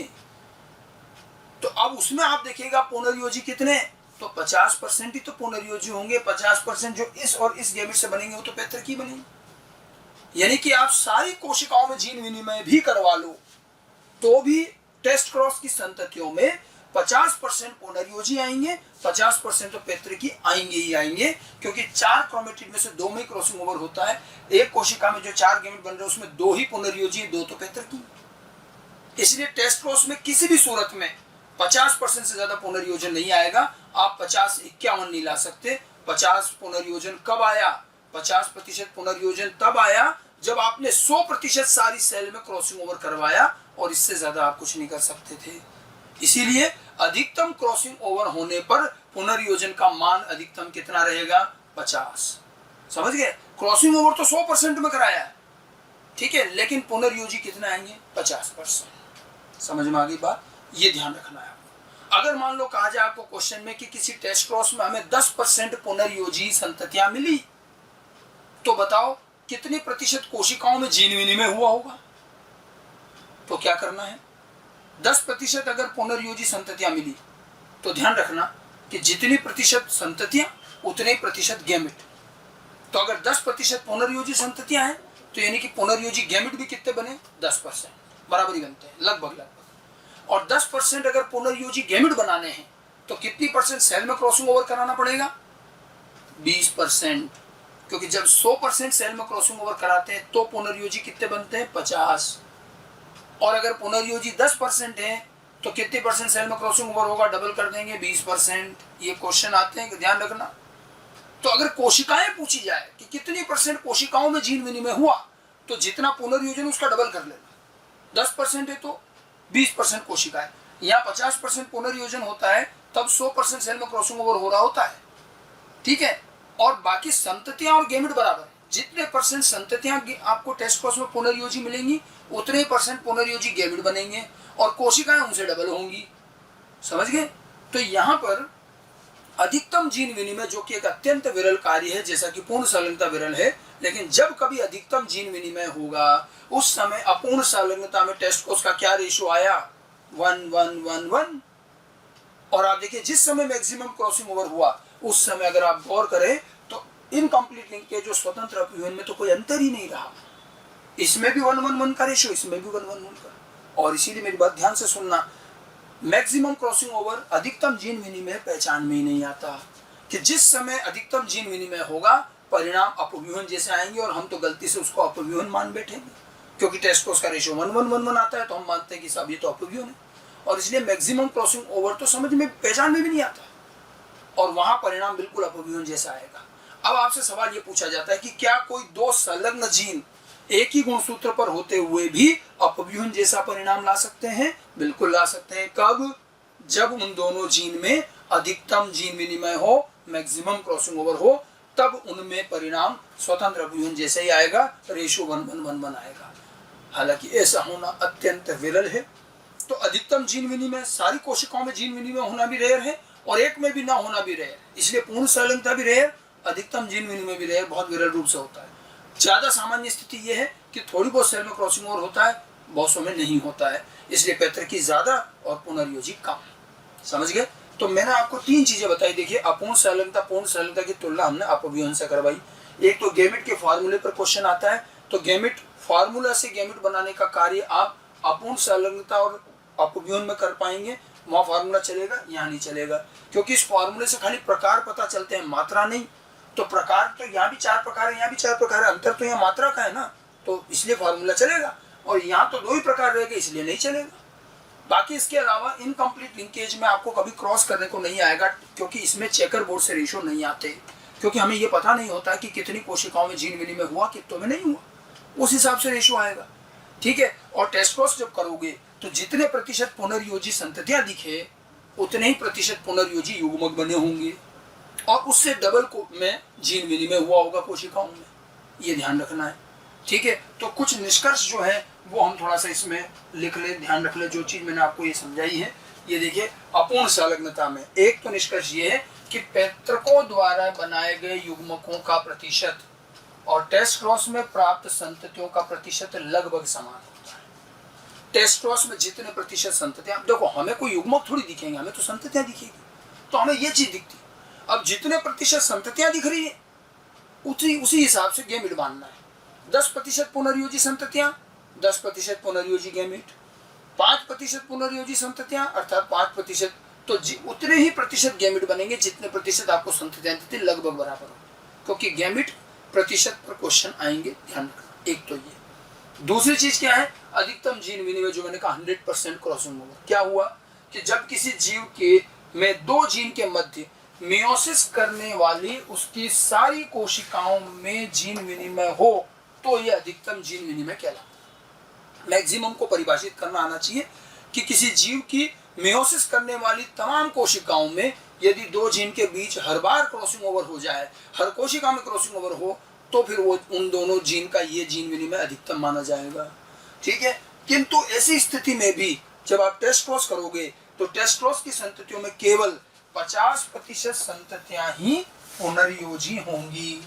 S1: तो अब उसमें आप देखिएगा पुनर्योजी कितने, तो 50% ही तो पुनर्योजी होंगे। 50% जो इस और इस गैमेट से बनेंगे वो तो पैतृक ही बनेंगे। यानी कि आप सारी कोशिकाओं में जीन विनिमय भी करवा लो तो भी टेस्ट क्रॉस की संततियों में 50% पुनर्योजी आएंगे, 50% तो पैतृकी आएंगे ही आएंगे, क्योंकि 4 क्रोमेटिड में से 2 में क्रॉसिंग ओवर होता है। एक कोशिका में जो 4 गैमेट बन रहे हैं उसमें 2 ही पुनर्योजी, 2 तो पैतृकी। इसलिए टेस्ट क्रॉस में किसी भी सूरत में 50% से ज्यादा पुनर्योजन नहीं आएगा। आप 50-51 नहीं ला सकते। 50 पुनर्योजन कब आया? 50% पुनर्योजन तब आया जब आपने 100% सारी सेल में क्रॉसिंग ओवर करवाया, और इससे ज्यादा आप कुछ नहीं कर सकते थे। इसीलिए अधिकतम क्रॉसिंग ओवर होने पर पुनर्योजन का मान अधिकतम कितना रहेगा? 50। समझ गए? क्रॉसिंग ओवर तो 100% में कराया है, ठीक है, लेकिन पुनर्योजी कितना आएंगे? 50%। समझ में आ गई बात? ये ध्यान रखना है आपको। अगर मान लो कहा जाए आपको क्वेश्चन में कि किसी टेस्ट क्रॉस में हमें 10% पुनर्योजी संततियां मिली, तो बताओ कितने प्रतिशत कोशिकाओं में जीन विनिमय हुआ होगा? तो क्या करना है? 10% अगर पुनर्योजी संततियां मिली तो ध्यान रखना कि जितनी प्रतिशत संततियां उतने प्रतिशत गैमेट। तो अगर 10% पुनर्योजी संततियां हैं तो यानी कि पुनर्योजी गैमेट भी कितने बने? 10%, बराबर ही बनते हैं, लगभग। और 10% अगर पुनर्योजी गैमेट बनाने हैं तो कितनी परसेंट सेल में क्रॉसिंग ओवर कराना पड़ेगा? 20%, क्योंकि जब 100% सेल में क्रॉसिंग ओवर कराते हैं तो पुनर्योजी कितने बनते हैं? 50। और अगर पुनर्योजी 10% है तो कितने परसेंट सेल में क्रॉसिंग ओवर होगा? डबल कर देंगे, 20%। ये क्वेश्चन आते हैं, ध्यान रखना। तो अगर कोशिकाएं पूछी जाए कि कितनी % कोशिकाओं में जीन विनिमय हुआ, तो जितना पुनर्योजन उसका डबल कर लेना। 10% है तो 20% कोशिकाएं। यहाँ 50% पुनर्योजन होता है तब 100% सेल में क्रॉसिंग ओवर हो रहा होता है, ठीक है। और बाकी संततियां और गैमेट बराबर है। जितने % संततियां आपको टेस्ट क्रॉस में पुनर्योजी मिलेंगी उतने % पुनर्योजी गैमेट बनेंगे और कोशिकाएं उनसे डबल होंगी। समझ गए? तो यहाँ पर अधिकतम जीन विनिमय, जो कि एक अत्यंत विरल कार्य है, जैसा कि पूर्ण संलग्नता विरल है, लेकिन जब कभी अधिकतम जीन विनिमय होगा उस समय अपूर्ण संलग्नता में टेस्ट क्रॉस का क्या रेशियो आया? 1-1-1-1। और आप देखिए जिस समय मैक्सिमम क्रॉसिंग ओवर हुआ उस समय अगर आप गौर करें तो इनकम्प्लीट लिंक के जो स्वतंत्र अपव्यूहन में तो कोई अंतर ही नहीं रहा। इसमें भी 1-1-1 का रेशियो, इसमें भी 1-1-1 का। और इसीलिए मेरी बात ध्यान से सुनना, मैक्सिमम क्रॉसिंग ओवर अधिकतम जीन विनिमय पहचान में ही नहीं आता कि जिस समय अधिकतम जीन विनिमय होगा परिणाम अपव्यूहन जैसे आएंगे, और हम तो गलती से उसको अपव्यूहन मान बैठेंगे क्योंकि टेस्ट क्रॉस का रेशियो 1-1-1-1 आता है तो हम मानते हैं कि सब ये तो अपव्यूहन है, और इसलिए मैक्सिमम क्रॉसिंग ओवर तो समझ में पहचान में भी नहीं आता और वहां परिणाम बिल्कुल अपव्यूहन जैसा आएगा। अब आपसे सवाल ये पूछा जाता है कि क्या कोई 2 संलग्न जीन एक ही गुणसूत्र पर होते हुए भी अपव्यूहन जैसा परिणाम ला सकते हैं? बिल्कुल ला सकते हैं। कब? जब उन दोनों जीन में अधिकतम जीन विनिमय हो, मैक्सिमम क्रॉसिंग ओवर हो, तब उनमें परिणाम स्वतंत्र अपव्यूहन जैसे ही आएगा, रेशियो 1-1-1 आएगा। हालांकि ऐसा होना अत्यंत विरल है। तो अधिकतम जीन विनिमय, सारी कोशिकाओं में जीन विनिमय होना भी रेयर है और एक में भी ना होना भी रेयर, इसलिए पूर्ण संलग्नता भी रेयर, अधिकतम जीन विनिमय भी रेयर, बहुत विरल रूप से होता है। ज्यादा सामान्य स्थिति यह है कि थोड़ी बहुत सेल में क्रॉसिंग ओवर होता है, बहुत सौ में नहीं होता है, इसलिए पैतृकी ज्यादा और पुनर्योजी कम। समझ गए? तो मैंने आपको 3 चीजें बताई। देखिए, अपूर्ण संलग्नता पूर्ण संलग्नता की तुलना हमने अपव्यूहन से करवाई। एक तो गैमेट के फॉर्मूले पर क्वेश्चन आता है, तो गैमेट फॉर्मूला से गैमेट बनाने का कार्य आप अपूर्ण संलग्नता और अपव्यूहन में कर पाएंगे। वहां फॉर्मूला चलेगा, यहाँ नहीं चलेगा, क्योंकि इस फॉर्मूले से खाली प्रकार पता चलते हैं, मात्रा नहीं। तो प्रकार तो यहाँ भी 4 प्रकार है, यहाँ भी 4 प्रकार है, अंतर तो यहाँ मात्रा का है ना, तो इसलिए फॉर्मूला चलेगा। और यहाँ तो 2 ही प्रकार रहेगा, इसलिए नहीं चलेगा। बाकी इसके अलावा इनकम्प्लीट लिंकेज में आपको कभी क्रॉस करने को नहीं आएगा, क्योंकि इसमें चेकर बोर्ड से रेशियो नहीं आते। क्योंकि हमें ये पता नहीं होता कि कितनी कोशिकाओं में जीन विनिमय हुआ, कितनों में नहीं हुआ, उस हिसाब से रेशो आएगा। ठीक है। और टेस्ट क्रॉस जब करोगे तो जितने प्रतिशत पुनर्योजी संततियां दिखे उतने ही प्रतिशत पुनर्योजी युग्मक बने होंगे और उससे डबल में जीन विनिमय हुआ होगा कोशिकाओं में, ये ध्यान रखना है। ठीक है। तो कुछ निष्कर्ष जो है वो हम थोड़ा सा इसमें लिख ले, ध्यान रख ले। जो चीज मैंने आपको ये समझाई है, ये देखिए अपूर्ण संलग्नता में एक तो निष्कर्ष ये है कि पैतृकों द्वारा बनाए गए युग्मकों का प्रतिशत और टेस्ट क्रॉस में प्राप्त संततियों का प्रतिशत लगभग समान होता है। टेस्ट क्रॉस में जितने प्रतिशत संततियां, देखो हमें कोई युग्मक थोड़ी दिखेंगे, हमें तो संततियां दिखेगी, तो हमें ये चीज दिखती। अब जितने प्रतिशत संततियां दिख रही है उसी हिसाब से गैमेट बांधना है। 10% पुनर्योजी संततियां, 10% पुनर्योजी गैमेट, 5% पुनर्योजी संततियां अर्थात 5%, तो उतने ही प्रतिशत गैमेट बनेंगे जितने प्रतिशत आपको संततियां लगभग बराबर हो, क्योंकि गैमेट प्रतिशत पर क्वेश्चन आएंगे, ध्यान रखना। एक तो ये। दूसरी चीज क्या है, अधिकतम जीन विनिमय, जो मैंने कहा 100% क्रॉसिंग ओवर। क्या हुआ कि जब किसी जीव के में दो जीन के मध्य मेयोसिस करने वाली उसकी सारी कोशिकाओं में जीन विनिमय हो तो यह अधिकतम जीन विनिमय कहलाता। मैक्सिमम को परिभाषित करना आना चाहिए कि किसी जीव की मेयोसिस करने वाली तमाम कोशिकाओं में यदि दो जीन के बीच हर बार क्रॉसिंग ओवर हो जाए, हर कोशिका में क्रॉसिंग ओवर हो, तो फिर वो उन दोनों जीन का ये जीन विनिमय अधिकतम माना जाएगा। ठीक है। किंतु ऐसी स्थिति में भी जब आप टेस्ट क्रॉस करोगे तो टेस्ट क्रॉस की संततियों में केवल 50% संततियां ही पुनर्योजी होंगी।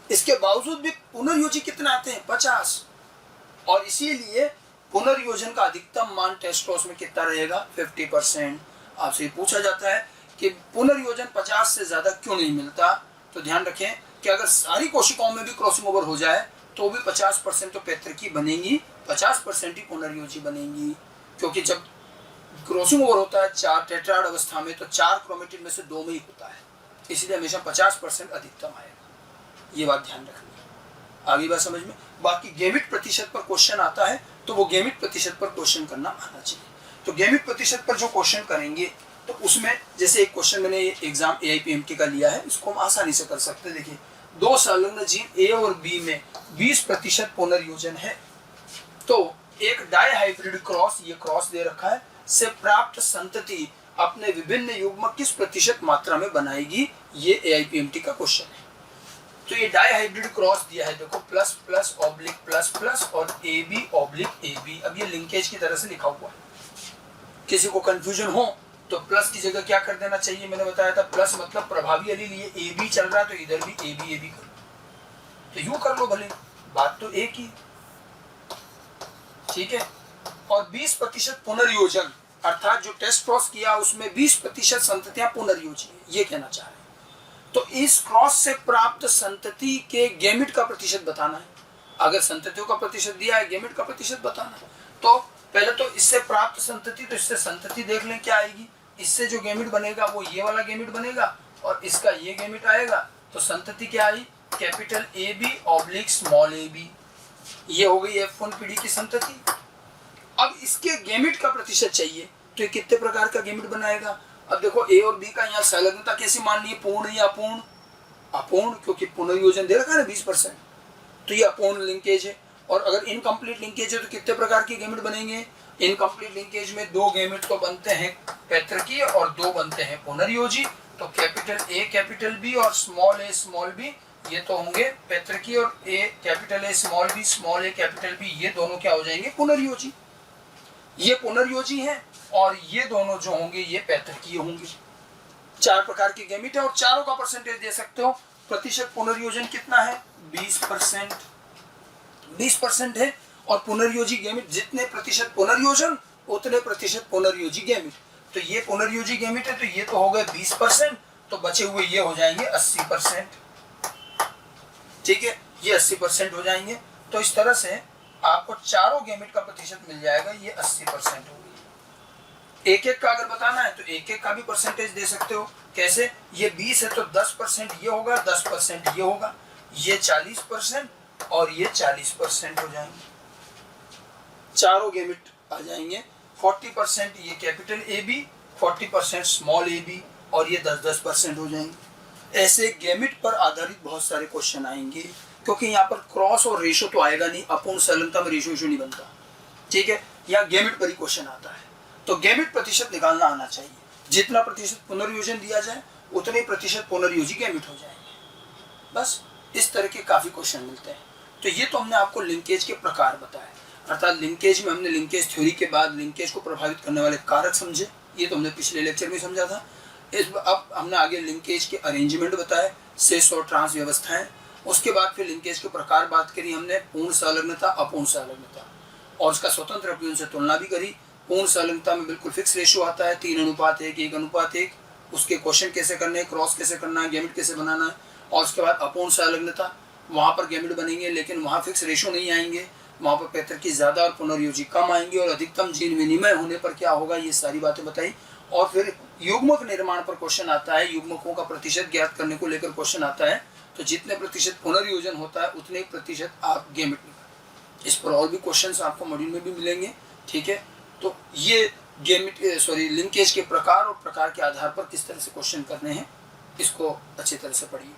S1: इसके बावजूद भी पुनर्योजी कितने आते हैं, 50, और इसीलिए पुनर्योजन का अधिकतम मान टेस्ट क्रॉस में कितना रहेगा, 50%। आपसे पूछा जाता है कि पुनर्योजन 50 से ज्यादा क्यों नहीं मिलता, तो ध्यान रखें कि अगर सारी कोशिकाओं में भी क्रॉसिंग ओवर हो जाए तो भी 50% तो पैतृकी बनेगी, 50% ही पुनर्योजी बनेगी। क्योंकि जब क्रॉसिंग ओवर होता है 4 टेट्राड अवस्था में, तो 4 क्रोमेटिन में से 2 में ही होता है, इसलिए हमेशा 50% अधिकतम आएगा। ये बात ध्यान रखनी। आगे बात समझ में। बाकी गैमेट प्रतिशत पर क्वेश्चन आता है तो वो गैमेट प्रतिशत पर क्वेश्चन करना आना चाहिए। तो गैमेट प्रतिशत पर जो क्वेश्चन करेंगे तो उसमें जैसे एक क्वेश्चन मैंने एग्जाम AIPMT का लिया है, इसको हम आसानी से कर सकते हैं। देखिए, दो संलग्न जीन A और B में 20% पुनर्योजन है, तो एक डाई हाइब्रिड क्रॉस, ये क्रॉस दे रखा है, से प्राप्त संतति अपने विभिन्न युग्मक किस प्रतिशत मात्रा में बनाएगी, ये AIPMT का क्वेश्चन है। तो ये डाई हाइब्रिड क्रॉस दिया है, देखो plus plus oblique plus plus और AB ऑब्लिक AB। अब ये लिंकेज की तरह से लिखा हुआ है, किसी को कंफ्यूजन हो तो प्लस की जगह क्या कर देना चाहिए, मैंने बताया था प्लस मतलब प्रभावी अलील, ये AB चल रहा है तो इधर भी AB कर लो, तो यूं कर लो भले, बात तो एक ही। ठीक है। और 20% पुनर्योजन अर्थात जो टेस्ट क्रॉस किया उसमें 20% संततियां पुनर्योजी है, ये कहना चाह रहे हैं। तो इस क्रॉस से प्राप्त संतति के गैमेट का प्रतिशत बताना है। अगर संततियों का प्रतिशत दिया है, गैमेट का प्रतिशत बताना है, तो पहले तो इससे प्राप्त संतति, तो इससे संतति देख लें क्या आएगी। इससे जो गैमेट बनेगा वो ये वाला गैमेट बनेगा और इसका ये गैमेट आएगा, तो संतति क्या आई, capital AB oblique small AB। ये हो गई F1 पीढ़ी की संतति। अब इसके गैमेट का प्रतिशत चाहिए, तो ये कितने प्रकार का गैमेट बनाएगा। अब देखो A और B का यहाँ संलग्नता कैसे माननी है, पूर्ण या अपूर्ण, अपूर्ण, क्योंकि पुनर्योजन दे रखा है ना 20%, तो ये अपूर्ण लिंकेज है। और अगर इनकम्प्लीट लिंकेज है तो कितने प्रकार के गैमेट बनेंगे, इनकम्प्लीट लिंकेज में 2 गैमेट तो बनते हैं पैतृकीय और 2 बनते हैं पुनर्योजी। तो कैपिटल A कैपिटल B और स्मॉल b, ये तो होंगे पैतृकीय, और capital A small a capital B, ये दोनों क्या हो जाएंगे, पुनर्योजी। ये पुनर्योजी है और ये दोनों जो होंगे ये पैतृकीय होंगे। 4 प्रकार के गैमेट है और चारों का परसेंटेज दे सकते हो। प्रतिशत पुनर्योजन कितना है, 20%, 20% है। और पुनर्योजी गैमेट जितने प्रतिशत पुनर्योजन उतने प्रतिशत पुनर्योजी गैमेट। तो ये पुनर्योजी गैमेट है, तो ये तो हो गए 20%, तो बचे हुए ये हो जाएंगे 80%। ठीक है, ये 80% हो जाएंगे। तो इस तरह से आपको चारों गैमेट का प्रतिशत मिल जाएगा, ये 80% हो गई। एक एक का अगर बताना है तो एक एक का भी परसेंटेज दे सकते हो। कैसे, ये 20 है तो 10% ये होगा, 10% ये होगा, ये 40% और ये 40% हो जाएंगे। चारों गैमेट आ जाएंगे। 40% ये कैपिटल AB, 40% स्मॉल AB और ये 10-10% हो जाएंगे। ऐसे गैमेट पर आधारित बहुत सारे क्वेश्चन आएंगे, क्योंकि यहाँ पर क्रॉस और रेशो तो आएगा नहीं, अपूर्ण संलग्नता में रेशो नहीं बनता, ठीक है। यहाँ गैमेट पर ही क्वेश्चन आता है, तो गैमेट प्रतिशत निकालना आना चाहिए। जितना प्रतिशत पुनर्योजन दिया जाए उतने प्रतिशत पुनर्योजी गैमेट हो जाएंगे। बस इस तरह के काफी क्वेश्चन मिलते हैं। तो ये तो हमने आपको लिंकेज के प्रकार बताए, अर्थात लिंकेज में हमने लिंकेज थ्योरी के बाद लिंकेज को प्रभावित करने वाले कारक समझे, ये तो हमने पिछले लेक्चर में समझा था। अब हमने आगे लिंकेज के अरेंजमेंट बताए, सेस और ट्रांस व्यवस्थाएं। उसके बाद फिर लिंकेज के प्रकार बात करी हमने, पूर्ण संलग्नता, अपूर्ण संलग्नता, और उसका स्वतंत्र अपीयों से तुलना भी करी। पूर्ण संलग्नता में बिल्कुल फिक्स रेशियो आता है 3:1, 1:1, उसके क्वेश्चन कैसे करने, क्रॉस कैसे करना है, गैमेट कैसे बनाना है। और उसके बाद अपूर्ण संलग्नता, वहाँ पर गैमेट बनेंगे लेकिन वहाँ फिक्स रेशियो नहीं आएंगे, वहाँ पर पैतृकी ज़्यादा और पुनर्योजी कम आएंगे, और अधिकतम जीन विनिमय होने पर क्या होगा, ये सारी बातें बताई। और फिर युग्मक निर्माण पर क्वेश्चन आता है, युग्मकों का प्रतिशत ज्ञात करने को लेकर क्वेश्चन आता है। तो जितने प्रतिशत पुनर्योजन होता है उतने प्रतिशत आप गैमेट निकालें। इस पर और भी क्वेश्चंस आपको मॉड्यूल में भी मिलेंगे, ठीक है। तो ये लिंकेज के प्रकार और प्रकार के आधार पर किस तरह से क्वेश्चन करने हैं, इसको अच्छी तरह से पढ़िए।